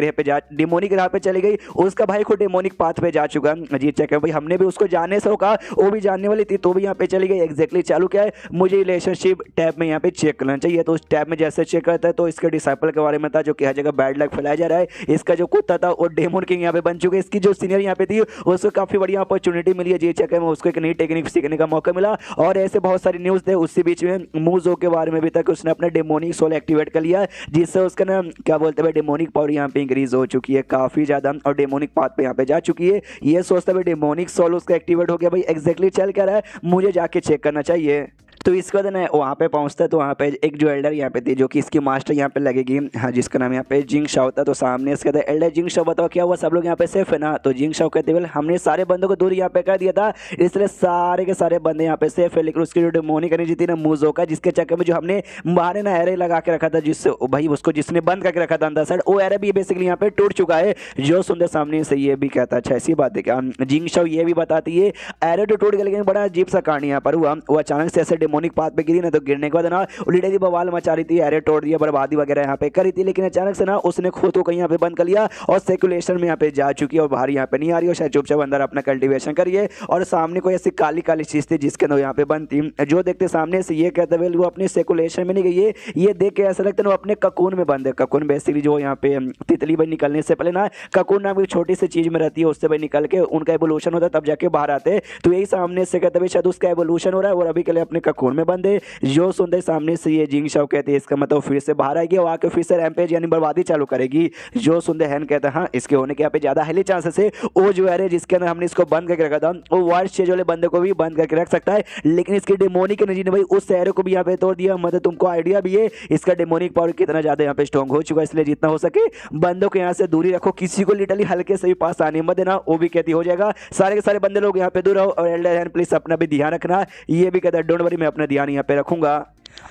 राह पे चली गई, उसका भाई को डेमोनिक पाथ पे जा चुका। जी चेक भाई हमने भी उसको जाने से रोका, वो भी जानने वाली थी तो भी यहाँ पे चली गई। एग्जैक्टली चालू क्या है मुझे रिलेशनशिप टैब में यहाँ पे चेक करना चाहिए, तो उस टैब में जैसे चेक करता है तो इसके डिसाइपल के बारे में था जो कि हर जगह बैड लक फैलाया जा रहा है। इसका जो कुत्ता था वो डेमोन किंग यहाँ पे बन चुके, इसकी जो सीनियर यहाँ पे थी उसको काफी बढ़िया अपॉर्चुनिटी मिली है। जी चेक में उसको एक नई टेक्निक सीखने का मौका मिला, और ऐसे बहुत सारी न्यूज थे। उसी बीच में मूजो के बारे में भी था कि उसने अपना डेमोनिक सोल एक्टिवेट कर लिया, जिससे उसका ना क्या बोलते हैं डेमोनिक पावर यहाँ पे इंक्रीज हो चुकी है काफी ज्यादा, और डेमोनिक पाथ पे यहाँ पे जा चुकी है। ये सोचता है डेमोनिक सोल उसका एक्टिवेट हो गया, भाई एग्जैक्टली चल क्या रहा है मुझे जाके चेक करना चाहिए। तो इसके बाद ना वहाँ पे पहुँचता है तो वहाँ पे एक जो एल्डर यहाँ पे थी जो कि इसकी मास्टर यहाँ पे लगेगी, हाँ जिसका नाम यहाँ पे जिंग शाओ था। तो सामने इसके बाद एल्डर जिंग शाओ बताओ क्या हुआ, सब लोग यहाँ पे सेफ है ना। तो जिंग शाओ कहते हुए हमने सारे बंदों को दूर यहाँ पे कर दिया था, इसलिए सारे के सारे बंदे यहाँ पे सेफ है। लेकिन उसकी जो डेमोनिक एनर्जी थी ना मूजो का, जिसके चक्कर में जो हमने बाहर ना एरे लगा के रखा था, जिससे भाई उसको जिसने बंद करके रखा था अंदर साइड, वो एरे भी बेसिकली यहाँ पे टूट चुका है। जो सुंदर सामने से ये भी कहता अच्छा ऐसी बात है क्या। जिंग शाओ ये भी बताती है एरे तो टूट गया, लेकिन बड़ा अजीब सा कहानी यहाँ पर हुआ। वो अचानक से ऐसे डेमोनिक पाथ पे गिरी ना, तो गिरने के बाद ना लिटरली बवाल मचा रही थी, एरे तोड़ दिया, बर्बादी वगैरह यहाँ पे करी थी। लेकिन अचानक से ना उसने खुद को कहीं यहाँ पे बंद कर लिया और सर्कुलेशन में यहाँ पे जा चुकी है, और बाहर यहाँ पे नहीं आ रही, और शायद चुपचाप अंदर अपना कल्टीवेशन करिए। और सामने कोई ऐसी काली काली चीज थी जिसके अंदर यहाँ पे बंद थी। जो देखते सामने से ये कहते हुए वो अपने सर्कुलेशन में नहीं गई है, ये देख के ऐसा लगता है वो अपने ककून में बंद है। ककून बेसिकली जो यहाँ पे तितली भाई निकलने से पहले ना ककून नाम की छोटी सी चीज में रहती है, उससे भाई निकल के उनका एवोल्यूशन होता है तब जाके बाहर आते हैं। तो यही सामने से कहते हुए शायद उसका एवोल्यूशन हो रहा है और अभी के लिए अपने ककून में बंद है। जो सुनते सामने से ये जिंग शाओ कहते हैं इसका मतलब फिर से बाहर आएगी और आके फिर से रैम्पेज यानी बर्बादी चालू करेगी। जो सुनते हैन कहता है हाँ इसके होने के यहाँ पे ज्यादा हाईली चांसेस है। वो जो है जिसके अंदर हमने इसको बंद करके रखा था वो वाइट स्टेज वाले बंदे को भी बंद करके रख सकता है, लेकिन इसकी डेमोनिक एनर्जी ने भाई उस शहर को भी यहाँ पे तोड़ दिया। मतलब तुमको आइडिया भी है इसका डेमोनिक पावर कितना ज्यादा यहाँ पे स्ट्रॉन्ग हो चुका है। इसलिए जितना हो सके बंदों को यहाँ से दूरी रखो, किसी को लिटरली हल्के से भी पास आने मत देना, वो भी कहती हो जाएगा। सारे के सारे बंदे लोग यहाँ पे दूर रहो, और एल्डर हैन प्लीज अपना भी ध्यान रखना। ये भी कहता है डोंट वरी मैं अपना ध्यान यहाँ पे रखूंगा।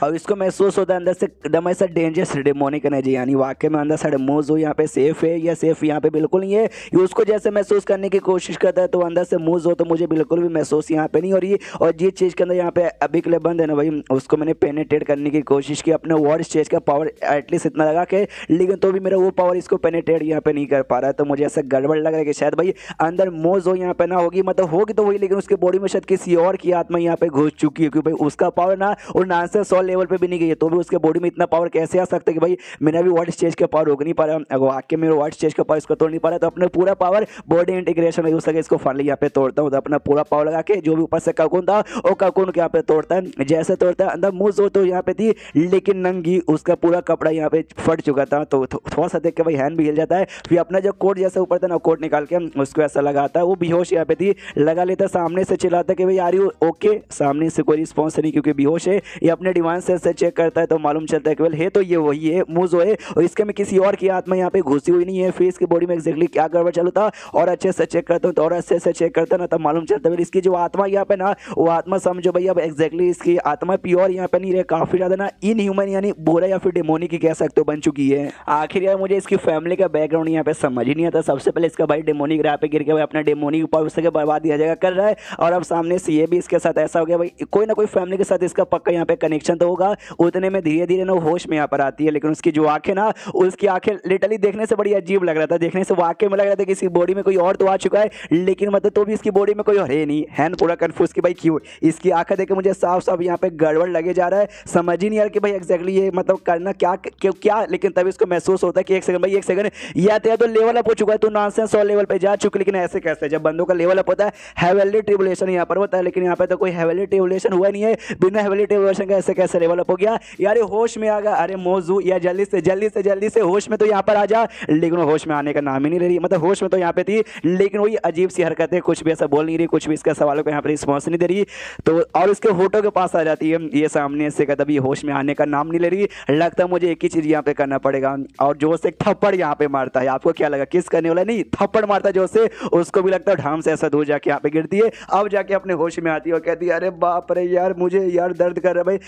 और इसको महसूस होता है अंदर से एकदम ऐसा डेंजरस डेमोनिक एनर्जी, यानी वाकई में अंदर साढ़े मूव यहाँ पे सेफ है या सेफ यहाँ पे बिल्कुल नहीं है। ये उसको जैसे महसूस करने की कोशिश करता है तो अंदर से मूव हो, तो मुझे बिल्कुल भी महसूस यहाँ पे नहीं हो रही है। और जिस चीज़ के अंदर यहाँ पे अभी के लिए बंद है ना भाई, उसको मैंने पेनिट्रेट करने की कोशिश की अपने वर्ड स्टेज का पावर एटलीस्ट इतना लगा के, लेकिन तो भी मेरा वो पावर इसको पेनिट्रेट यहाँ पे नहीं कर पा रहा है। तो मुझे ऐसा गड़बड़ लग रहा है कि शायद भाई अंदर मोज हो यहाँ पे ना होगी, मतलब होगी तो वही, लेकिन उसके बॉडी में शायद किसी और की आत्मा यहाँ पे घुस चुकी है, क्योंकि भाई उसका पावर ना और नानसेंस 100 लेवल पे भी नहीं गई है, तो भी उसके बॉडी में इतना पावर कैसे आ सकता है कि भाई मेरा भी वर्ड स्टेज का पावर रोक नहीं पा रहा, अगर वाक्य मेरा वर्ड स्टेज का पावर इसको तोड़ नहीं पा रहा, तो अपने पूरा पावर बॉडी इंटीग्रेशन हो सके इसको फाइनली यहाँ पे तोड़ता हूँ। तो अपना पूरा पावर लगा के जो भी ऊपर से काकून था वो काकून के यहाँ पे तोड़ता है, जैसे तोड़ता है अंदर मुंह तो यहाँ पे थी, लेकिन नंगी उसका पूरा कपड़ा यहाँ पे फट चुका था। तो थोड़ा सा देख के भाई हैंड भी हिल जाता है, फिर अपना जो कोट जैसे ऊपर था ना कोट निकाल के उसको ऐसा लगाता है, वो बेहोश यहाँ पे थी, लगा लेता, सामने से चिल्लाता कि भाई आ रही हो ओके, सामने से कोई रिस्पॉन्स नहीं क्योंकि बेहोश है। ये अपने डिवाइन सेंस से चेक करता है तो मालूम चलता है कि है तो ये वही है मुझो है, और इसके में किसी और की आत्मा यहाँ पे घुसी हुई नहीं है। फिर इसकी बॉडी में एक्जैक्टली क्या गड़बड़ चालू था और अच्छे से चेक करता हूँ, तो और अच्छे से चेक करता ना तब मालूम चलता है इसकी जो आत्मा यहाँ पे ना, वो आत्मा समझो भाई अब एक्जैक्टली इसकी आत्मा प्योर यहाँ पे नहीं रहे, काफी ज्यादा ना इनह्यूमन यानी बुरा या फिर डेमोनिक की कह सकते हो बन चुकी है। आखिर यार मुझे इसकी फैमिली का बैकग्राउंड यहाँ पे समझ ही नहीं आता। सबसे पहले इसका भाई डेमोनिक ग्रह पे गिर के भाई अपना डेमोनिक ऊपर उसके बर्बाद दिया जाएगा कर रहा है, और अब सामने से ये भी इसके साथ ऐसा हो गया भाई कोई ना कोई फैमिली के साथ इसका पक्का यहाँ पे कनेक्शन तो होगा। उतने में धीरे धीरे ना होश में यहाँ पर आती है, लेकिन उसकी जो आंखें ना, उसकी आंखें लिटरली देखने से बड़ी अजीब लग रहा था, देखने से वाकई में लग रहा था कि इसकी बॉडी में कोई और तो आ चुका है, लेकिन मतलब तो भी इसकी बॉडी में कोई और है नहीं। हैन पूरा कंफ्यूज कि भाई क्यों, इसकी आंखें देख के मुझे साफ साफ यहाँ पे गड़बड़ लगे जा रहा है, समझ ही नहीं आ रहा कि भाई एक्जैक्टली ये मतलब करना क्या क्या, लेकिन तभी इसको महसूस होता है कि एक सेकंड भाई एक सेकंड, या तो लेवल अप हो चुका है, तो नॉनसेंस 100 लेवल पे जा चुके, लेकिन ऐसे कैसे, जब बंदों का लेवल अप होता है हेवनली ट्रिबुलेशन यहाँ पर होता है, लेकिन यहाँ पे तो कोई हेवनली ट्रिबुलेशन हुआ नहीं है, बिना हेवनली ट्रिबुलेशन का ऐसे कैसे लेवल अप हो गया यार, होश में आ गया। अरे मौजू या जल्दी से होश में तो यहाँ पर आ जा, लेकिन होश में आने का नाम ही नहीं ले रही, मतलब होश में तो यहाँ पे थी, लेकिन वही अजीब सी हरकतें, कुछ भी ऐसा बोल नहीं रही, कुछ भी इसका सवालों को यहाँ पर रिस्पॉन्स नहीं दे रही, तो और उसके होठों के पास आ जाती है, ये सामने से कहता भी होश में आने का नाम नहीं ले रही। लगता है मुझे एक ही चीज यहाँ पे करना पड़ेगा, और जो से थप्पड़ यहाँ पे मारता है। आपको क्या लगा किस करने वाला, नहीं थप्पड़ मारता जो से, उसको भी लगता है ढाम से ऐसा दूर जाके यहाँ पे गिरती है, अब जाके अपने होश में आती है और कहती है अरे बाप रे यार मुझे यार दर्द कर रहा है भाई,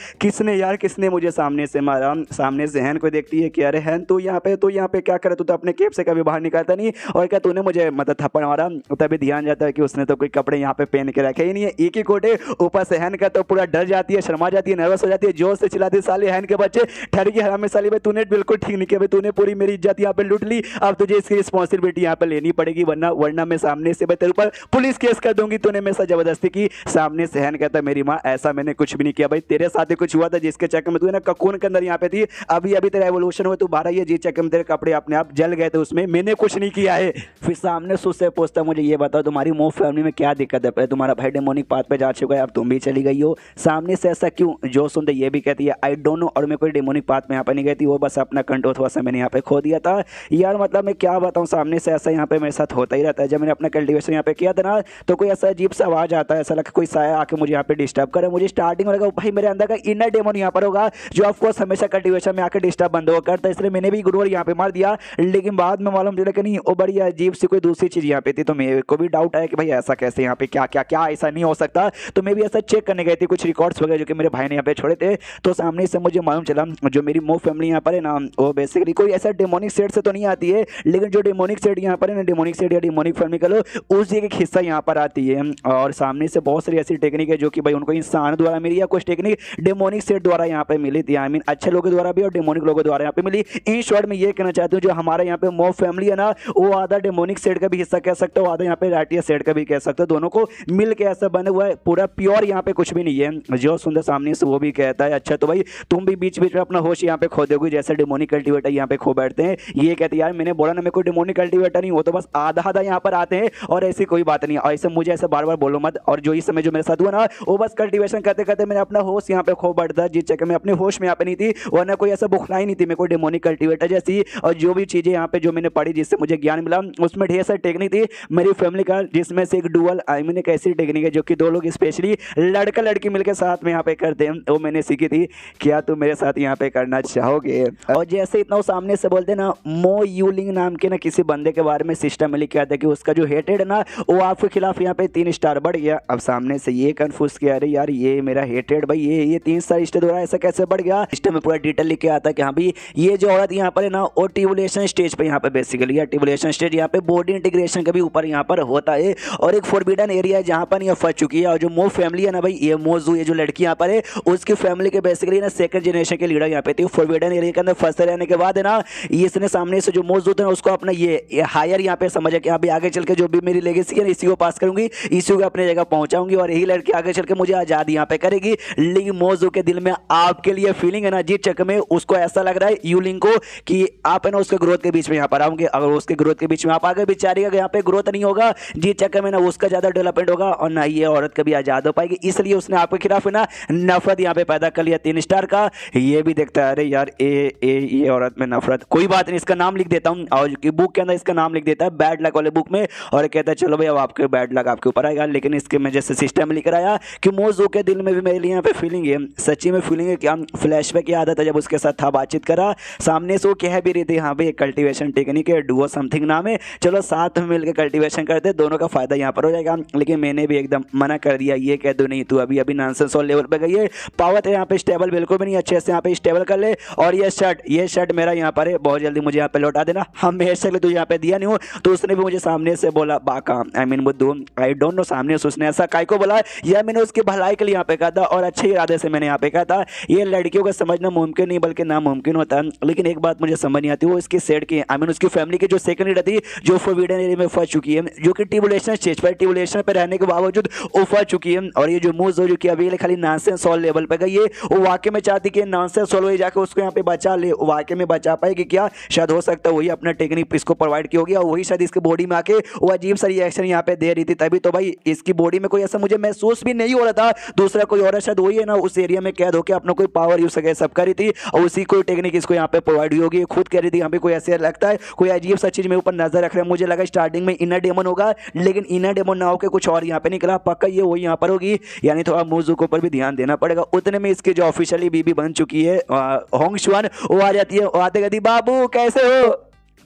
किसने मुझे सामने से मारा। सामने से हैन को देखती है कि अरे हैन तू यहाँ पे क्या करे, तू तो अपने केप से कभी बाहर निकलता नहीं, और क्या तूने मुझे मतलब थप्पड़ मारा। तभी ध्यान जाता है कि उसने तो कोई कपड़े यहाँ पे पहन के रखे ही नहीं है, एक ही कोटे ऊपर से हैन का, तो पूरा डर जाती है, शर्मा जाती है, नर्वस हो जाती है, जोर से चिल्लाती है साले हैन के बच्चे ठहर की हरामी साली भाई, तूने बिल्कुल ठीक नहीं किया भाई, तूने पूरी मेरी इज्जत यहाँ पे लूट ली, अब तुझे इसकी रिस्पॉन्सिबिलिटी यहाँ पे लेनी पड़ेगी, वरना मैं सामने से तेरे ऊपर पुलिस केस कर दूंगी, तूने मेरे साथ जबरदस्ती की। सामने से हैन कहता मेरी माँ ऐसा मैंने कुछ भी नहीं किया भाई, तेरे साथ ही कुछ हुआ था जिसके चक्कर में तू ना ककून के अंदर यहाँ पे थी, अभी तेरा एवोल्यूशन हुआ, तू बाहर ये जी चक्कर में तेरे कपड़े अपने आप जल गए थे, उसमें मैंने कुछ नहीं किया है। फिर सामने से उससे पूछता मुझे ये बताओ तुम्हारी मूव फैमिली में क्या दिक्कत है, पहले तुम्हारा भाई डेमोनिक पाथ पे जा चुका है, अब तुम भी चली गई हो, सामने से ऐसा क्यों। जो सुनते ये भी कहती है आई डोंट नो, और मैं कोई डेमोनिक पाथ में यहाँ पे नहीं गई थी, वो बस अपना कंट्रोल थोड़ा सा मैंने यहाँ पे खो दिया था यार, मतलब मैं क्या बताऊँ, सामने से ऐसा यहाँ पे मेरे साथ होता ही रहता है। जब मैंने अपना कल्टिवेशन यहाँ पे किया था ना, तो कोई ऐसा अजीब सा आवाज आता है, ऐसा लगा कोई साया आके मुझे यहाँ पे डिस्टर्ब करे, मुझे स्टार्टिंग में लगा भाई मेरे अंदर का इनर डेमन यहाँ पर होगा जो ऑफकोर्स हमेशा कल्टिवेशन में आकर डिस्टर्ब बंद होगा करता, इसलिए मैंने भी गुरुवार यहाँ पे मार दिया, लेकिन बाद में मालूम चला कि नहीं वो बड़ी अजीब सी कोई दूसरी चीज यहाँ पे थी, तो मेरे को भी डाउट आया कि भाई ऐसा कैसे यहाँ पे क्या ऐसा नहीं हो सकता, तो मैं भी ऐसा चेक करने गई थी कुछ रिकॉर्ड्स वगैरह जो कि मेरे भाई ने यहाँ पे छोड़े थे, तो सामने से मुझे मालूम चला जो मेरी मूव फैमिली यहाँ पर है ना, वो बेसिकली कोई ऐसा डेमोनिक सेट से तो नहीं आती है, लेकिन जो डेमोनिक सेट यहाँ पर है ना, डेमोनिक सेट या डेमोनिक फैमिली का लो उस एक हिस्सा यहाँ पर आती है, और सामने से बहुत सारी ऐसी टेक्निक है जो कि भाई उनको इंसान द्वारा मिली या कुछ टेक्निक डेमोनिक सेट द्वारा यहाँ पे मिली थी, आई मीन अच्छे लोगों द्वारा भी और डेमोनिक लोगों द्वारा यहाँ पे मिली। इन शॉर्ट में ये कहना चाहती हूँ जो हमारा यहाँ पे मोब फैमिली है ना, वो आधा डेमोनिक सेट का भी हिस्सा कह सकते हो, आधा यहाँ पे राटिया सेट का भी कह सकते हो, दोनों को मिल के ऐसा बना हुआ है, पूरा प्योर यहाँ पे कुछ भी नहीं है। जो सुंदर सामने से वो भी कहता है अच्छा तो भाई तुम भी बीच बीच में अपना होश यहाँ पे खो दोगे जैसे डेमोनिक कल्टिवेटर यहाँ पे खो बैठते हैं। ये कहते हैं यार मैंने बोला ना मैं कोई डेमोनिक कल्टिवेटर नहीं, वो तो बस आधा आधा यहाँ पर आते हैं और ऐसी कोई बात नहीं, ऐसे मुझे ऐसे बार बार बोलो मत। और जो इस समय जो मेरे साथ हुआ ना, वो बस कल्टिवेशन करते करते मैंने अपना होश यहाँ पे खो बैठता, जिस जगह मैं अपने होश में यहाँ पे नहीं थी, वरना कोई ऐसा बुखलाई नहीं थी मैं कोई डेमोनिक कल्टिवेटर जैसी। और जो भी चीजें यहाँ पे जो मैंने पढ़ी जिससे मुझे ज्ञान मिला, उसमें ढेर सारी टेक्निक थी मेरी फैमिली का, जिसमें से एक डुअल आई मीन एक ऐसी टेक्निक है जो कि दो लोग स्पेशली लड़का लड़की मिलकर साथ में यहाँ पे करते हैं, वो मैंने सीखी थी। क्या तुम मेरे साथ यहाँ पे करना चाहोगे? और जैसे इतना वो सामने से बोलते ना, मो यूलिंग नाम के ना किसी बंदे के बारे में सिस्टम में लिखा था कि उसका जो हेटेड है ना वो आपके खिलाफ यहाँ पे 3 स्टार बढ़ गया। अब सामने से ये कंफ्यूज किया, अरे यार ये मेरा हेटेड भाई ये 3 सारी स्टेज हो रहा है, ऐसा कैसे बढ़ गया। सिस्टम में पूरा डिटेल लिख के आता है कि हाँ भाई ये जो औरत यहाँ पर है ना ओटिवुलेशन स्टेज पे यहाँ पे बेसिकली ओटिवुलेशन स्टेज यहाँ पे बॉडी इंटीग्रेशन का भी ऊपर यहाँ पर होता है और एक फॉरबिडन एरिया है जहाँ पर ये फंस चुकी है। और जो मो फैमिली है ना भाई, ये मोजू ये जो लड़की यहाँ पर है उसकी फैमिली के बेसिकली ना सेकंड जनरेशन के लीडर यहाँ पे थी। फॉरबिडन एरिया के अंदर फंसते रहने के बाद है ना इसने सामने से जो मोजू थे उसको अपना ये हायर यहाँ पे समझा कि अभी आगे चल के जो भी मेरी लेगेसी है इसी को पास करूंगी, इसी को अपने जगह पहुंचाऊंगी और यही लड़की आगे चल के मुझे आजाद यहाँ पे करेगी। लेकिन मोजू के दिल में आपके लिए फीलिंग है ना जिस चक्कर में उसको ऐसा लग रहा है यूलिंग को कि आप है ना उसके ग्रोथ के बीच में यहाँ पर आओगे। अगर उसके ग्रोथ के बीच में आप आगे बेचारी यहाँ पे ग्रोथ नहीं होगा जिस चक्कर में ना उसका ज्यादा डेवलपमेंट होगा और ना ये औरत कभी आजाद हो पाएगी। इसलिए उसने आपके खिलाफ है ना नफरत यहाँ पे पैदा कर लिया 3 स्टार का। ये भी देखता है अरे यार ये औरत में नफरत, कोई बात नहीं इसका नाम लिख देता हूँ और बुक के अंदर इसका नाम लिख देता है बैड लक वाले बुक में और कहता है चलो भाई अब आपके बैड लक आपके ऊपर आएगा। लेकिन इसके में जैसे सिस्टम में लिख रहा है कि मोजू के दिल में भी मेरे लिए यहाँ पे फीलिंग है, सच्ची में फीलिंग है। क्या फ्लैशबैक की आदत है, जब उसके साथ था बातचीत करा सामने से वो कह भी रही थी हाँ भाई कल्टीवेशन टेक्निक है डुओ समथिंग नाम है, चलो साथ में मिलकर कल्टीवेशन करते दोनों का फायदा यहाँ पर हो जाएगा। लेकिन मैंने भी एकदम मना कर दिया, ये कह दो नहीं तू अभी अभी नॉनसेंस और लेवल पे गई है, पावर है यहाँ पे स्टेबल बिल्कुल भी नहीं, अच्छे से यहाँ पे स्टेबल कर ले। और ये शर्ट मेरा यहाँ पर है, बहुत जल्दी मुझे यहाँ पे लौटा देना, हम मेरे से तुझे यहाँ पे दिया नहीं हो। तो उसने भी मुझे सामने से बोला बाका आई मीन बुद्धू आई डोंट नो, सामने से उसने ऐसा काय को बोला यह मैंने उसकी भलाई के लिए यहाँ पे कहा था और अच्छे इरादे से मैंने यहाँ पे कहा था। ये लड़कियों का समझना मुमकिन नहीं बल्कि नामुमकिन होता है। लेकिन एक बात मुझे समझ नहीं आती, वो इसकी सेट की आई मीन उसकी फैमिली की जो सेकंड लीडर थी जो फॉरबिडन एरिया में फंस चुकी है, जो कि ट्रिबुलेशन स्टेज पर ट्रिबुलेशन पे रहने के बावजूद वो फंस चुकी है। और ये जो मूव जो कि अभी खाली नॉनसेंस सॉल्व लेवल पे गई है, वो वाकई में चाहती कि नॉनसेंस सॉल्व हो जाके उसको यहाँ पे बचा ले, वाकई में बचा पाएगी क्या? शायद हो सकता है वही अपना टेक्निक इसको प्रोवाइड की होगी और वही शायद इसकी बॉडी में आके वो अजीब सा रिएक्शन यहाँ पे दे रही थी। तभी तो भाई इसकी बॉडी में कोई ऐसा मुझे महसूस भी नहीं हो रहा था, दूसरा कोई और शायद वही है ना उस एरिया में कैद होकर अपना कोई पावर यूज करके सब कर रही थी और उसी कोई टेक्निक इसको यहाँ पे प्रोवाइड हुई होगी। खुद कह रही थी यहाँ पे कोई ऐसे लगता है कोई अजीब सा चीज मेरे ऊपर नजर रख रहा है, मुझे लगा स्टार्टिंग में इनर डेमन होगा लेकिन इनर डेमन ना होकर कुछ और यहाँ पे निकला, पक्का ये वही यहाँ पर होगी। यानी थोड़ा मोजू के ऊपर भी ध्यान देना पड़ेगा। उतने में इसकी जो ऑफिशियली बीबी बन चुकी है होंगशुआन, वो आ जाती है, आते कहती बाबू कैसे हो,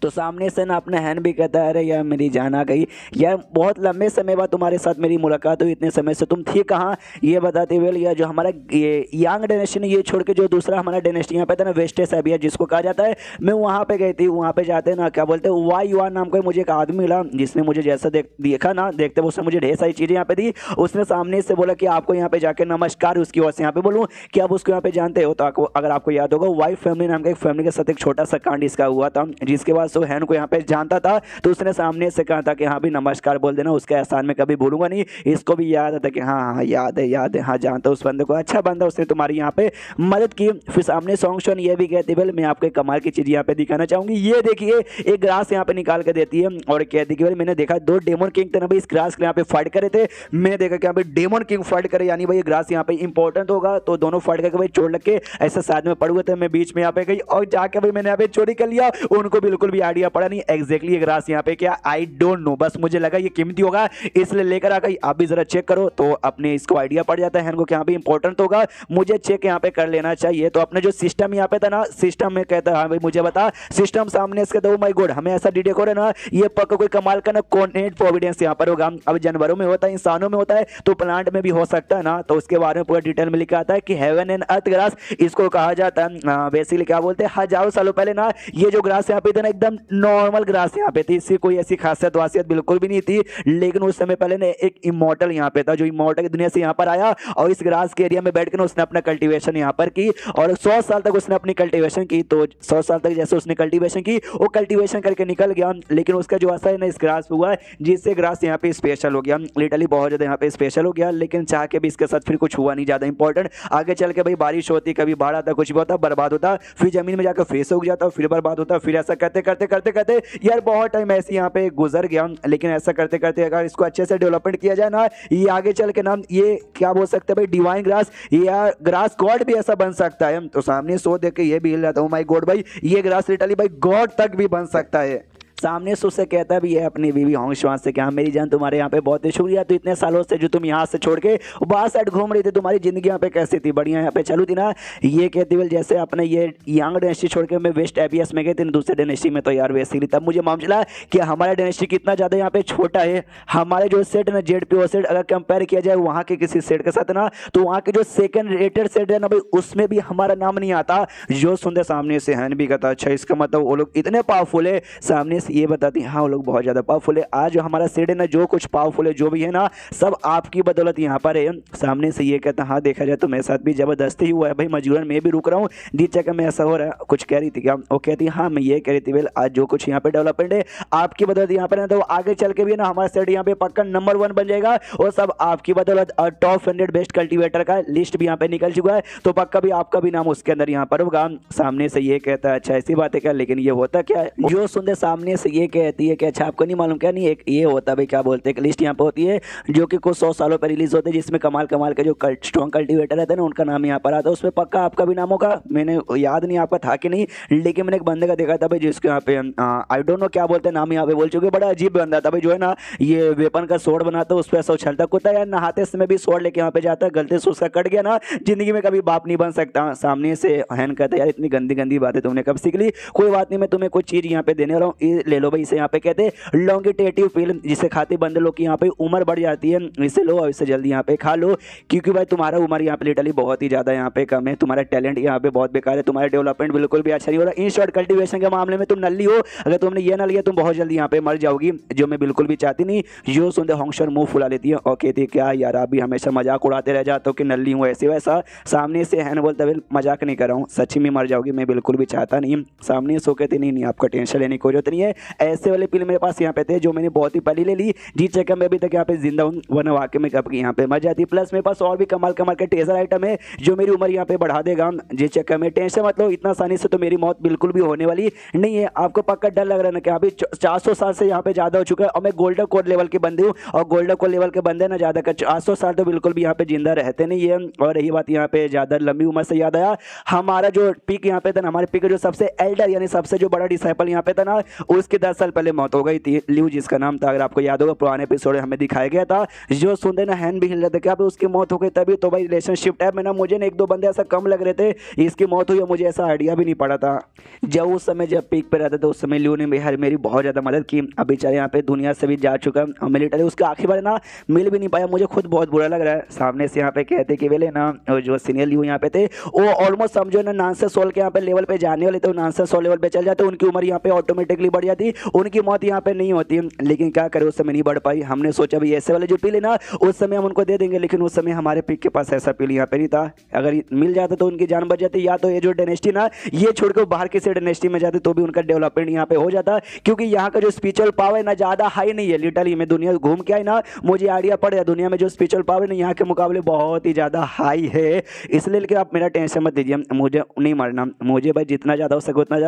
तो सामने से ना अपना हैंड भी कहता है अरे यार मेरी जान आ गई यार, बहुत लंबे समय बाद तुम्हारे साथ मेरी मुलाकात हुई, इतने समय से तुम थी कहाँ? ये बताते हुए या जो हमारा ये यंग डायनेस्टी ने ये छोड़ के जो दूसरा हमारा डायनेस्टी यहाँ पे था ना वेस्टेस अबिया जिसको कहा जाता है, मैं वहाँ पे गई थी। वहाँ पे जाते ना क्या बोलते हैं वाई युआन नाम का मुझे एक आदमी मिला जिसने मुझे जैसा देखा ना देखते उसने मुझे ढेर सारी चीज़ें यहाँ पे दी। उसने सामने से बोला कि आपको यहाँ पे जाके नमस्कार, उसकी ओर से यहाँ पे बोलूँ कि आप उसको यहाँ पे जानते हो। तो अगर आपको याद होगा वाइफ फैमिली नाम का एक फैमिली के साथ एक छोटा सा कांड इसका हुआ था जिसके बाद वो हैन को यहाँ पे जानता था, तो उसने सामने से कहा था कि हाँ भी नमस्कार बोल देना, उसका एहसान में कभी भूलूंगा नहीं। इसको भी याद आता कि हाँ हाँ याद है हाँ जानता उस बंदे को, अच्छा बंदा उसने तुम्हारी यहाँ पे मदद की। फिर सामने सॉन्ग शॉन ये भी कहती है मैं आपको एक कमाल की चीज यहाँ पे दिखाना चाहूंगी, ये देखिए एक ग्रास यहाँ पे निकाल के देती है और कहती है कि मैंने देखा 2 डेमन किंग थे ना भाई इस ग्रास के यहाँ पे फाइट करे थे, मैंने देखा कि यहाँ पे डेमन किंग फाइट करे यानी भाई ग्रास यहाँ पे इंपॉर्टेंट होगा, तो दोनों फाइट करके भाई चोट लग के ऐसे साथ में पड़ हुए थे, मैं बीच में यहाँ पे गई और जाके भाई मैंने यहाँ पे चोरी कर लिया, उनको बिल्कुल भी आइडिया पड़ा नहीं एग्जैक्टली ये ग्रास यहाँ पे क्या आई डोंट नो, बस मुझे लगा ये कीमती होगा इसलिए लेकर आ गई। आप भी जरा चेक करो तो अपने इसको आइडिया पड़ जाता है कि यहाँ पे इंपॉर्टेंट होगा, मुझे चेक यहाँ पे कर लेना चाहिए। तो अपने जो सिस्टम यहाँ पे था ना, सिस्टम में कहता है हाँ भाई मुझे बता, सिस्टम सामने से कहता है माय गॉड हमें ऐसा डीडे है ना, ये पक्का कोई कमाल का ना कॉर्डिनेट प्रोविडेंस यहाँ पर होगा। अब जानवरों में होता है, इंसानों में होता है, तो प्लांट में भी हो सकता है ना, तो उसके बारे में पूरा डिटेल में लिखा आता है कि हेवन एंड अर्थ ग्रास इसको कहा जाता है। बेसिकली क्या बोलते हैं हजारों सालों पहले ना ये जो ग्रास यहाँ पे था ना एकदम नॉर्मल ग्रास यहाँ पे थी, इससे कोई ऐसी खासियत वासियत बिल्कुल भी नहीं थी। लेकिन उस समय पहले ना एक इमॉर्टल यहाँ पे था जो इमॉर्टल की दुनिया से यहाँ पर आया और इस ग्रास के एरिया में बैठकर उसने अपना कल्टीवेशन यहाँ पर की और 100 साल तक उसने अपनी कल्टीवेशन की। तो 100 साल तक जैसे उसने कल्टीवेशन की वो कल्टीवेशन करके निकल गया, लेकिन उसका जो असर है ना इस ग्रास हुआ जिससे ग्रास यहाँ पे स्पेशल हो गया, लिटरली बहुत ज्यादा यहाँ पे स्पेशल हो गया। लेकिन चाह के भी इसके साथ फिर कुछ हुआ नहीं ज्यादा इंपॉर्टेंट, आगे चल के भाई बारिश होती, कभी बाढ़ आता, कुछ भी होता, बर्बाद होता, फिर जमीन में जाकर फिर से उग जाता, फिर बर्बाद होता, फिर ऐसा करते करते करते करते यार बहुत टाइम ऐसे यहाँ पे गुजर गया। लेकिन ऐसा करते करते अगर इसको अच्छे से डेवलपमेंट किया जाए ना, ये आगे चल के नाम ये क्या बोल सकते हैं भाई डिवाइन ग्रास या ग्रास गॉड भी ऐसा बन सकता है। तो सामने सो देख के ये भी हिल जाता हूँ माय गॉड भाई ये ग्रास लिटरली भाई गॉड तक भी बन सकता है। सामने से उससे कहता भी है अपनी बीवी होंग श्वान से कि हाँ मेरी जान तुम्हारे यहाँ पे बहुत ही शुक्रिया, तो इतने सालों से जो तुम यहाँ से छोड़ के बाहर साइड घूम रही थी, तुम्हारी जिंदगी यहाँ पे कैसी थी, बढ़िया यहाँ पे चालू थी ना। ये कहती बोल जैसे अपने ये यंग डायनेस्टी छोड़ के मैं वेस्ट एपीएस में गई थी दूसरे डायनेस्टी में, तो यार वैसे ही तब मुझे मालूम चला कि हमारा डायनेस्टी कितना ज़्यादा यहाँ पे छोटा है। हमारे जो सेट ना जेडपीओ सेट अगर कंपेयर किया जाए वहाँ के किसी सेट के साथ ना, तो वहाँ के जो सेकंड रेटेड सेट है ना भाई उसमें भी हमारा नाम नहीं आता। जो सुनते सामने से हैन भी कहता अच्छा इसका मतलब वो लोग इतने पावरफुल है, सामने से ये बताती हाँ वो लोग बहुत ज़्यादा पावरफुल है। आज जो हमारा सेट है ना जो कुछ पावरफुल है जो भी है ना सब आपकी बदौलत यहाँ पर है। सामने से ये कहता हाँ देखा जाए तो मेरे साथ भी ज़बरदस्ती हुआ है भाई, मजबूरन मैं भी रुक रहा हूँ जी चक्कर में ऐसा हो रहा है। कुछ कह रही थी क्या? वो कहती हाँ मैं ये कह रही थी वेल आज जो कुछ यहाँ पे डेवलपमेंट है आपकी बदौलत यहाँ पर है, तो आगे चल के भी ना हमारा सेट यहाँ पे पक्का नंबर 1 बन जाएगा और सब आपकी बदौलत। और टॉप 100 बेस्ट कल्टीवेटर का लिस्ट भी यहाँ पे निकल चुका है, तो पक्का भी आपका भी नाम उसके अंदर यहाँ पर होगा। सामने से ये कहता है अच्छा ऐसी बात है क्या, लेकिन ये होता क्या है? जो सुनते सामने से ये कहती है कि अच्छा आपको नहीं मालूम क्या? नहीं एक ये होता भाई क्या बोलते हैं लिस्ट यहाँ पे होती है जो कि कुछ 100 सालों पर रिलीज होते हैं, जिसमें कमाल कमाल के जो स्ट्रॉन्ग कल्टीवेटर रहते हैं ना उनका नाम यहाँ पर आता है, उसमें पक्का आपका भी नाम होगा। मैंने याद नहीं आपका था कि नहीं, लेकिन मैंने एक बंदे का देखा था भाई जिसके यहाँ पे आई डोंट नो क्या बोलते हैं नाम यहाँ पे बोल चुके, बड़ा अजीब बंदा था भाई जो है ना ये वेपन का सोड बनाता है उस पर ऐसा उछलता कूदता यार, नहाते समय भी सोड लेके यहाँ पे जाता है, गलती से उसका कट गया ना जिंदगी में कभी बाप नहीं बन सकता। सामने से हैन कहता है यार इतनी गंदी गंदी बातें तुमने कब सीख ली, कोई बात नहीं मैं तुम्हें कुछ चीज़ यहाँ पे देने वाला हूँ, ये ले लो भाई। इसे यहाँ पे कहते हैं लॉन्गिटेटिव फिल्म, जिसे खाते बंदे लोग की यहाँ पे उम्र बढ़ जाती है, इसे लो और इसे जल्दी यहाँ पे खा लो, क्योंकि भाई तुम्हारा उम्र यहाँ पे लिटरली बहुत ही ज़्यादा यहाँ पे कम है, तुम्हारा टैलेंट यहाँ पे बहुत बेकार है, तुम्हारा डेवलपमेंट बिल्कुल भी अच्छा नहीं हो रहा। इन शॉर्ट कल्टीवेशन के मामले में तुम नल्ली हो, अगर तुमने ये ना लिया तुम बहुत जल्दी यहाँ पे मर जाओगी, जो मैं बिल्कुल भी चाहती नहीं। जो सुनते होंगशर मुंह फुला लेती है और कहती है क्या यार आप भी हमेशा मजाक उड़ाते रह जाते हो कि नल्ली हूँ ऐसे वैसा। सामने से हैन बोलता है मजाक नहीं कर रहा हूँ, सच्ची में मर जाओगी, मैं बिल्कुल भी चाहता नहीं। सामने सो कहते नहीं आपका टेंशन लेने की जरूरत नहीं है, ऐसे वाले पिल मेरे पास यहाँ पे थे जो मैंने बहुत ही पहले ले ली, जी चक्कर में अभी तक यहाँ पे जिंदा हूँ, वरना वाकई में कब यहाँ पे मर जाती। प्लस मेरे पास और भी कमाल कमाल के टेजर आइटम है जो मेरी उम्र यहाँ पे बढ़ा देगा, जी चक्कर में टेंशन मतलब इतना आसानी से तो मेरी मौत बिल्कुल भी होने वाली नहीं है। आपको पक्का डर लग रहा है ना कि अभी 400 साल से यहाँ पे ज़्यादा हो चुका है और मैं गोल्डन कोड लेवल के बंदे हूँ, और गोल्डन कोड लेवल के बंदे ना ज़्यादा कर 400 साल तो बिल्कुल भी यहाँ पे जिंदा रहते नहीं है। और रही बात यहाँ पे ज़्यादा लंबी उम्र से याद आया हमारा जो पिक यहाँ पे था ना, हमारे पिक जो सबसे एल्डर यानी सबसे जो बड़ा डिसाइपल यहाँ पे था ना उसके 10 साल पहले मौत हो गई थी, ल्यू जिसका नाम था, अगर आपको याद होगा पुराने एपिसोड हमें दिखाया गया था। जो सुनते ना हैंड भी हिल रहे थे क्या उसकी मौत हो गई तभी, तो भाई रिलेशनशिप टाइप में ना मुझे ना 1-2 बंदे ऐसा कम लग रहे थे, इसकी मौत हुई मुझे ऐसा आइडिया भी नहीं पड़ा था। जब उस समय जब पीक पे रहता था उस समय ल्यू ने मेरी बहुत ज़्यादा मदद की, अब बेचारे यहाँ पे दुनिया से भी जा चुका और मिलिटरी उसके आखिरी बार ना मिल भी नहीं पाया, मुझे खुद बहुत बुरा लग रहा है। सामने से यहाँ पे कहते कि वेले ना जो सीनियर ल्यू यहाँ पे थे वो ऑलमोस्ट समझो ना नानसे सोल के यहाँ पे लेवल पे जाने वाले थे, नानसे सोल लेवल पे चल जाते उनकी उम्र यहाँ पे ऑटोमेटिकली बढ़ जाती, उनकी मौत यहाँ पे नहीं होती, लेकिन क्या करे उस समय नहीं बढ़ पाई। हमने सोचा भाई ऐसे वाले जो पिल है ना उस समय हम उनको दे देंगे, लेकिन उस समय हमारे पिक के पास ऐसा पिल यहाँ पे नहीं था, अगर मिल जाता तो उनकी जान बच जाती, या तो ये जो डायनेस्टी ना ये छोड़कर बाहर किसी डायनेस्टी में जाते तो भी उनका डेवलपमेंट यहाँ पे हो जाता, क्योंकि यहाँ का जो स्पिरिचुअल पावर है ना ज़्यादा हाई नहीं है। लिटरली मैं दुनिया घूम के आई ना मुझे आइडिया पड़ गया दुनिया में जो स्पिरिचुअल पावर है ना यहाँ के मुकाबले बहुत ही ज़्यादा हाई है, इसलिए लेकिन आप मेरा टेंशन मत दीजिए, मुझे नहीं मरना, मुझे भाई जितना ज़्यादा हो सके उतना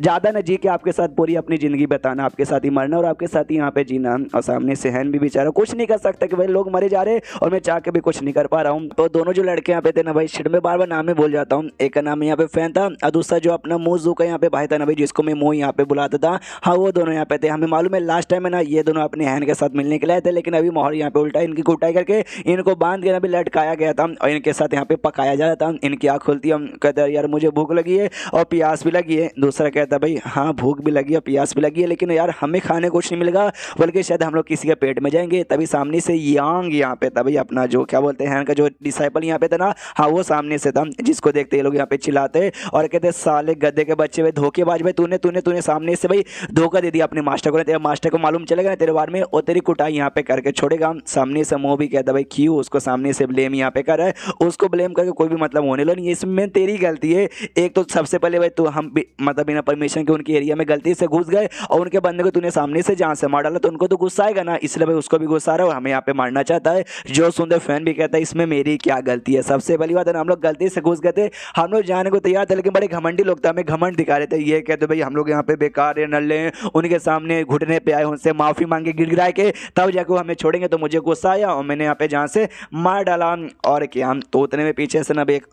ज़्यादा ना जी के आपके साथ पूरी अपनी ज़िंदगी बताना, आपके साथ ही मरना और आपके साथ ही यहाँ पे जीना। और सामने से हैन भी बेचारा कुछ नहीं कर सकता कि भाई लोग मरे जा रहे और मैं चाह के भी कुछ नहीं कर पा रहा हूँ। तो दोनों जो लड़के यहाँ पे थे ना भाई शिट में बार बार नाम में भूल जाता हूँ, एक का नाम यहाँ पे फैन था और दूसरा जो अपना मोजू का यहाँ पे भाई था ना भाई जिसको मैं मोह यहाँ पे बुलाता था, हाँ वो दोनों यहाँ पे थे। हमें मालूम है लास्ट टाइम है ना ये दोनों अपने हैन के साथ मिलने के लिए थे, लेकिन अभी माहौल यहाँ पे उल्टा इनकी कुटाई करके इनको बांध के भी लटकाया गया था और इनके साथ यहाँ पे पकाया जा रहा था। इनकी आँख खुलती है, कहते हैं यार मुझे भूख लगी है और प्यास भी लगी है, दूसरा कहता है भाई हाँ भूख भी लगी है प्यास भी लगी है, लेकिन यार हमें खाने कुछ नहीं मिलेगा बल्कि शायद हम लोग किसी के पेट में जाएंगे। तभी सामने से यांग यहाँ पे था भाई अपना जो क्या बोलते हैं का जो डिसाइपल यहाँ पे था ना, हाँ वो सामने से था, जिसको देखते ये लोग यहाँ पे चिल्लाते और कहते साले गद्दे के बच्चे भाई धोखेबाज भाई तूने तूने तूने सामने से भाई धोखा दे दिया अपने मास्टर को, तेरे मास्टर को मालूम चलेगा ना तेरे बारे में और तेरी कुटाई यहाँ पे करके छोड़ेगा। सामने से मोह भी कहता भाई क्यों उसको सामने से ब्लेम यहाँ पे कर रहा है, उसको ब्लेम करके कोई भी मतलब होने लो नहीं, इसमें तेरी गलती है। एक तो सबसे पहले भाई तू हम मतलब बिना परमिशन के उनके एरिया में गलती से घुस गए और उनके बंदे को तूने सामने से जान से मार डाला, तो उनको तो गुस्सा आएगा ना, इसलिए भाई उसको भी गुस्सा आ रहा है और हमें यहाँ पे मारना चाहता है। जो सुंदर फैन भी कहता है इसमें मेरी क्या गलती है। सबसे पहली बात है ना हम लोग गलती से घुस गए थे, हम लोग जाने को तैयार थे लेकिन बड़े घमंडी लोग थे, हमें घमंड दिखा रहे थे, ये कहते भाई हम लोग यहाँ पे बेकार है नल्ले हैं, उनके सामने घुटने पे आए उनसे माफ़ी मांगे गिड़गिड़ाए के तब जाके वो हमें छोड़ेंगे, तो मुझे गुस्सा आया और मैंने यहाँ पे जहाँ से मार डाला। और क्या तो उतने में पीछे से ना एक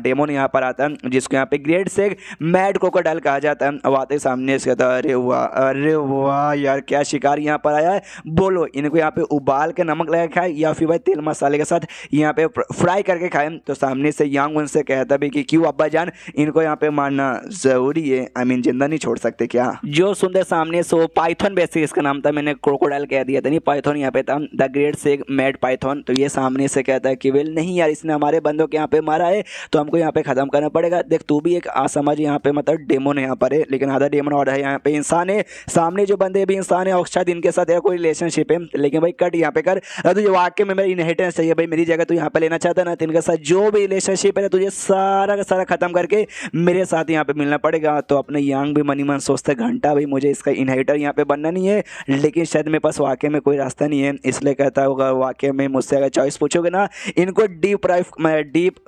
डेमोन यहाँ पर आता है जिसको यहाँ पे ग्रेट से मैड क्रोकोडाइल कहा जाता है, अब आते सामने से कहता है अरे हुआ। अरे वाह यार, क्या शिकार यहाँ पर आया है। बोलो इनको यहाँ पे उबाल के नमक लगा खाए या फिर भाई तेल मसाले के साथ यहाँ पे फ्राई करके खाए। तो सामने से यांग उनसे कहता भी कि क्यों अब्बा जान, इनको यहाँ पे मारना जरूरी है, आई मीन जिंदा नहीं छोड़ सकते क्या। जो सुंदर सामने से पाइथन बेसिक इसका नाम था, मैंने क्रोकोडाइल कह दिया था, नहीं पाइथन यहाँ पे था, द ग्रेट सेग मैड पाइथन। तो ये सामने से कहता है कि वेल नहीं यार, इसने हमारे बंदों के यहाँ पे मारा है तो हमको यहाँ पे खत्म करना पड़ेगा। देख तू भी एक समझ यहाँ पे मतलब डेमोन यहाँ पर है, लेकिन आधा डेमोन और है यहाँ पे इंसान है। सामने जो बंदे भी इंसान है और शायद इनके साथ है कोई रिलेशनशिप है, लेकिन भाई कट यहाँ पे कर। तुझे वाकई में मेरा इनहेरिटेंस चाहिए भाई, मेरी जगह तू यहाँ पे लेना चाहता ना, इनके साथ जो भी रिलेशनशिप है तुझे सारा का सारा खत्म करके मेरे साथ यहाँ पे मिलना पड़ेगा। तो अपने यांग भी मनी मन सोचते घंटा भाई मुझे इसका इनहेरिटर यहाँ पे बनना नहीं है, लेकिन शायद मेरे पास वाकई में कोई रास्ता नहीं है, इसलिए कहता होगा वाकई में मुझसे अगर चॉइस पूछोगे ना, इनको डीप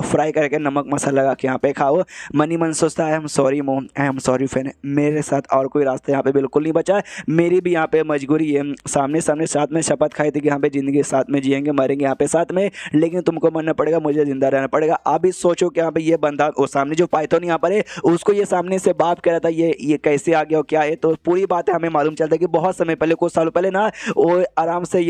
फ्राई करके नमक मसाला लगा के यहाँ पे खाओ। मनी मन सोचता है आई एम सॉरी मोम, आई एम सॉरी फैन, मेरे साथ और कोई रास्ता यहाँ पे बिल्कुल नहीं बचा, मेरी भी यहाँ पे मजबूरी है। सामने साथ में शपथ खाई थी कि यहाँ पे जिंदगी साथ में जिएंगे मरेंगे यहाँ पे साथ में, लेकिन तुमको मरना पड़ेगा, मुझे जिंदा रहना पड़ेगा। अब इस सोचो कि यहाँ पे ये बंदा वो सामने जो पाइथन यहाँ पर है उसको ये सामने से बाप कह रहा था ये कैसे आ गया और क्या है। तो पूरी बात है हमें मालूम चलता है कि बहुत समय पहले कुछ सालों पहले ना वो आराम से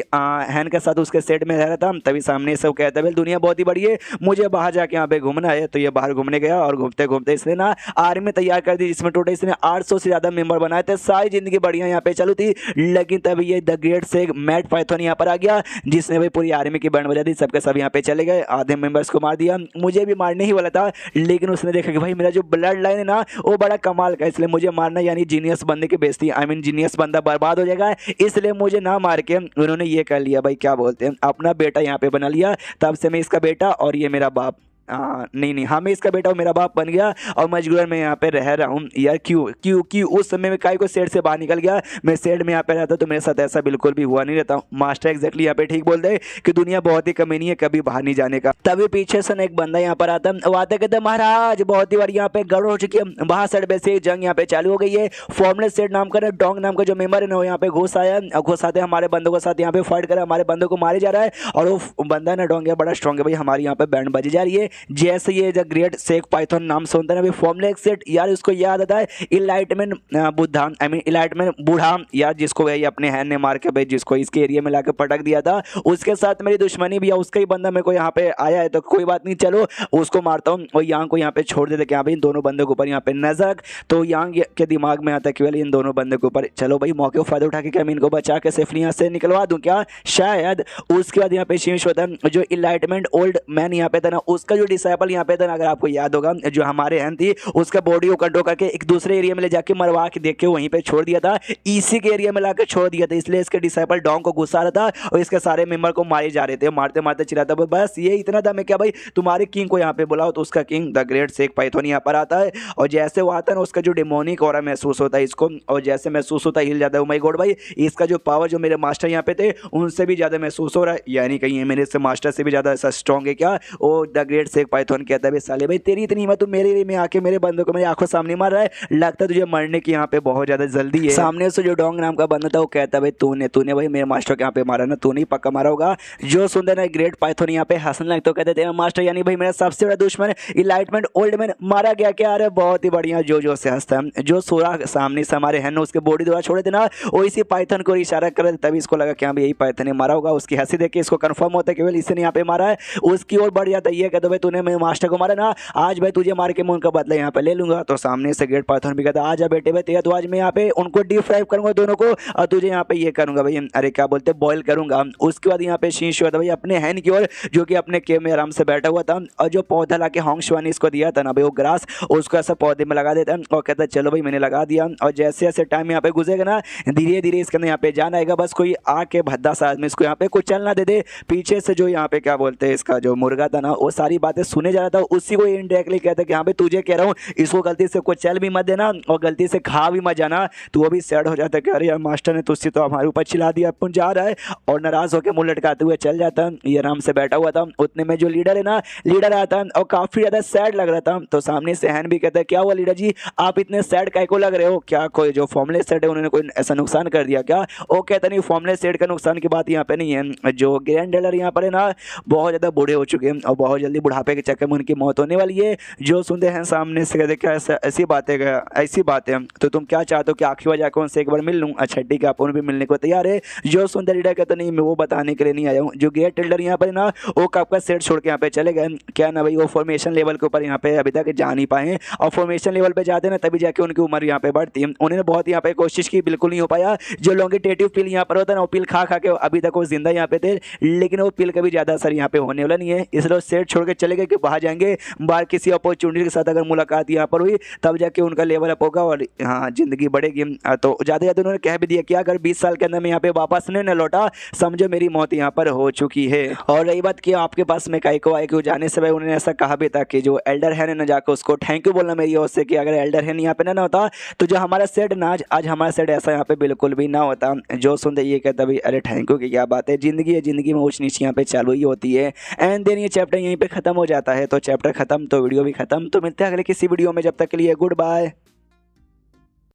हैन के साथ उसके सेट में रह रहा था, तभी सामने से वो कहता है दुनिया बहुत ही बड़ी है, मुझे बाहर जाके यहाँ पे घूमना है। तो ये बाहर घूमने गया और घूमते घूमते इसने ना आर्मी तैयार कर दी, जिसमें टोटल इसने 800 से ज्यादा मेंबर बनाए थे, सारी जिंदगी बढ़िया यहाँ पे चालू थी। लेकिन तभी ये द ग्रेट सेग मैड पाइथन यहाँ पर आ गया, जिसने भाई पूरी आर्मी की बैंड बजा दी, सबके सब यहाँ पे चले गए, आधे मेंबर्स को मार दिया। मुझे भी मारने ही वाला था, लेकिन उसने देखा कि भाई मेरा जो ब्लड लाइन है ना वो बड़ा कमाल का, इसलिए मुझे मारना यानी जीनियस बंदे की बेइज्जती, आई मीन जीनियस बंदा बर्बाद हो जाएगा, इसलिए मुझे ना मार के उन्होंने ये कर लिया भाई, क्या बोलते हैं, अपना बेटा यहाँ पे बना लिया। तब से मैं इसका बेटा और ये मेरा बाप, नहीं हाँ मैं इसका बेटा और मेरा बाप बन गया और मजबूरन मैं यहाँ पे रह रहा हूँ यार। क्यों उस समय में काई को सेट से बाहर निकल गया, मैं सेट में यहाँ पे रहता तो मेरे साथ ऐसा बिल्कुल भी हुआ नहीं रहता। मास्टर एग्जैक्टली यहाँ पे ठीक बोलते हैं कि दुनिया बहुत ही कमीनी है, कभी बाहर नहीं जाने का। तभी पीछे से एक बंदा यहाँ पर आता है, आते कहते महाराज बहुत ही बार यहाँ पे गड़बड़ हो चुकी है, बाहर साइड में से जंग यहाँ पे चालू हो गई है। फॉर्मलेस सेट नाम का डोंग नाम का जो मेंबर है ना वो यहाँ पे घुस आया, घुस आते हमारे बंदों के साथ यहाँ पे फाइट कर हमारे बंदों को मारे जा रहा है, और वो बंदा ना डोंग है बड़ा स्ट्रॉन्ग है भाई, हमारी यहाँ पे बैंड बजी जा रही है। जैसे ये ग्रेट सेग पाइथन नाम से होता है ना फॉर्मलेस सेट यार, उसको याद आता है इलाइटमेंट बुद्धा, आई मीन इलाइटमेंट बूढ़ा यार, जिसको भाई अपने हैंड ने मार के भाई जिसको इसके एरिया में लाके पटक दिया था, उसके साथ मेरी दुश्मनी भी है, उसका ही बंदा मेरे को यहाँ पे आया है, तो कोई बात नहीं चलो उसको मारता हूँ और यांग को यहाँ पे छोड़ देते क्या भाई इन दोनों बंदों के ऊपर यहाँ पे नजर। तो यांग के दिमाग में आता है कि इन दोनों बंदों के ऊपर चलो भाई मौके को फायदा उठा के क्या मैं इनको बचा के सेफली यहाँ से निकलवा दूँ क्या शायद। उसके बाद यहाँ पे शीश होता है जो इलाइटमेंट ओल्ड मैन यहाँ पे था ना, उसका जो डिसाइपल यहाँ पे था, अगर आपको याद होगा जो हमारे हैं थी उसका बॉडी को कंट्रोल करके एक दूसरे एरिया में ले जाके मरवा के देख के वहीं पे छोड़ दिया था, इसी के एरिया में लाकर छोड़ दिया था। इसलिए इसके डिसाइपल डोंग को गुस्सा आ रहा था और इसके सारे मेंबर को मारे जा रहे थे, मारते मारते चिल्लाता बस ये इतना था मैं क्या भाई तुम्हारे किंग को यहाँ पे बुलाओ। तो उसका किंग द ग्रेट सेग पाइथन यहाँ पर आता है और जैसे वो आता है ना उसका जो डेमोनिक ऑरा महसूस होता है इसको, और जैसे महसूस होता है हिल जाता है। माय गॉड भाई इसका जो पावर जो मेरे मास्टर यहाँ पे थे उनसे भी ज्यादा महसूस हो रहा है, यानी कहीं मेरे से मास्टर से भी ज्यादा ऐसा स्ट्रॉन्ग है क्या। वो द ग्रेट सेग पाइथन कहता है साले भाई तेरी इतनी हिम्मत, तू मेरे एरिया में आके मेरे बंदों को मेरी आंखों सामने मार रहा है, लगता है तुझे मरने की यहाँ पे बहुत ज्यादा जल्दी है। सामने से जो डोंग नाम का बंदा था वो कहता भाई तूने भाई मेरे मास्टर के यहाँ पे मारा ना, तूने ही पक्का मारा होगा। जो सुंदर ना ग्रेट पाइथन यहाँ पे हंसने लगता तो कहते थे मास्टर यानी भाई मेरा सबसे बड़ा दुश्मन इलाइटमेंट ओल्ड मैन मारा गया क्या। अरे बहुत ही बढ़िया, जो से हंसता है। जो सोरा सामने से हमारे हैं उसके बॉडी द्वारा छोड़े थे ना वो इसी पाइथन को इशारा कर, तभी इसको लगा कि हाँ भाई यही पाइथन ने मारा होगा। उसकी हंसी देख के इसको कंफर्म होता है केवल इसने यहाँ पे मारा है। उसकी ओर बढ़ जाता है, ये कहते भाई तूने मेरे मास्टर को मारा ना, आज भाई तुझे मार के मैं उनका बदला यहाँ पे ले लूंगा। तो सामने से ग्रेट पाइथन भी कहता आजा बेटे भाई तेरा तो आज मैं यहाँ पे उनको डीप फ्राई करूंगा दोनों को, और तुझे यहाँ पे ये करूंगा भाई अरे क्या बोलते बॉयल करूंगा। उसके बाद यहाँ पे शीश हुआ था भाई अपने हैंड की ओर जो कि अपने केव में आराम से बैठा हुआ था, और जो पौधा लाके होंगशवानी इसको दिया था ना भाई वो ग्रास उसको ऐसा पौधे में लगा देता और कहता चलो भाई मैंने लगा दिया। और जैसे जैसे टाइम यहाँ पे गुजरेगा ना धीरे धीरे इसके अंदर यहाँ पे जान आएगा, बस कोई आके भद्दा सा आदमी इसको यहाँ पे कुछ चलना दे दे। पीछे से जो यहाँ पे क्या बोलते हैं इसका जो मुर्गा था ना वो सारी बातें सुने जा रहा था, उसी को इनडायरेक्टली कहता कि हाँ भाई तुझे कह रहा हूँ इसको गलती से कुछ चल भी मत देना और गलती से खा भी मत जाना। तो वो भी सैड हो जाता है कि अरे यार मास्टर ने तुझसे तो हमारे ऊपर चिल्ला दिया, अपन जा रहा है और नाराज होकर मुंह लटकाते हुए चल जाता है। ये आराम से बैठा हुआ था, उतने में जो लीडर है ना लीडर आता है और काफी ज्यादा सैड लग रहा था। तो सामने से हैन भी कहता है क्या हुआ लीडर जी आप इतने सैड काहे को लग रहे हो, क्या कोई जो फॉर्मलेस सेट है उन्होंने कोई ऐसा नुकसान कर दिया क्या। वो कहता नहीं फॉर्मलेस सेट का नुकसान की बात यहाँ पे नहीं है, जो ग्रैंड डीलर यहाँ पर है ना बहुत ज्यादा बूढ़े हो चुके हैं और बहुत जल्दी बुढ़ापे वहाँ पे के चक्कर में उनकी मौत होने वाली है। जो सुनते हैं सामने से कहते क्या ऐसी बातें तो तुम क्या चाहते हो कि आखिरी बार जाकर उनसे एक बार मिल लूँ? अच्छा ठीक है, आप उन्हें भी मिलने को तैयार है। जो सुंदर लीडर कहते नहीं, मैं वो बताने के लिए नहीं आया हूँ। जो गेट टिल्डर यहाँ पर ना वो कब का सेट छोड़ के यहाँ पे चले गए, क्या ना भाई वो फॉर्मेशन लेवल के ऊपर यहाँ पे अभी तक जा नहीं पाए, और फॉर्मेशन लेवल पे जाते ना तभी जाके उनकी उम्र यहाँ पे बढ़ती है। उन्होंने बहुत यहाँ पे कोशिश की, बिल्कुल नहीं हो पाया। जो लॉन्गिटेटिव पिल यहाँ पर होता है ना, वो पिल खा के अभी तक वो जिंदा यहाँ पे थे, लेकिन वो पिल कभी ज़्यादा असर यहाँ पे होने वाला नहीं है। इसलिए सेट छोड़ के चले गए कि बाहर जाएंगे, बाहर किसी अपॉर्चुनिटी के साथ अगर मुलाकात यहाँ पर हुई तब जाके उनका लेवल अप होगा और हाँ जिंदगी बढ़ेगी। तो ज़्यादा उन्होंने कह भी दिया कि अगर 20 साल के अंदर मैं यहाँ पे वापस नहीं न लौटा, समझो मेरी मौत यहाँ पर हो चुकी है। और रही बात कि आपके पास में काई को आए क्यों जाने से भाई उन्होंने ऐसा कहा भी था कि जो एल्डर है ना जाकर उसको थैंक यू बोलना मेरी ओर से, कि अगर एल्डर है यहाँ पे ना होता तो जो हमारा सेट ना आज हमारा सेट ऐसा यहाँ पे बिल्कुल भी ना होता। जो सुनते ये कहता भाई अरे थैंक यू की क्या बात है, जिंदगी है, जिंदगी में ऊंच नीच यहाँ पे चालू ही होती है। एंड देन ये चैप्टर यहीं पे खत्म हो जाता है। तो चैप्टर खत्म तो वीडियो भी खत्म। तो मिलते हैं अगले किसी वीडियो में, जब तक के लिए गुड बाय।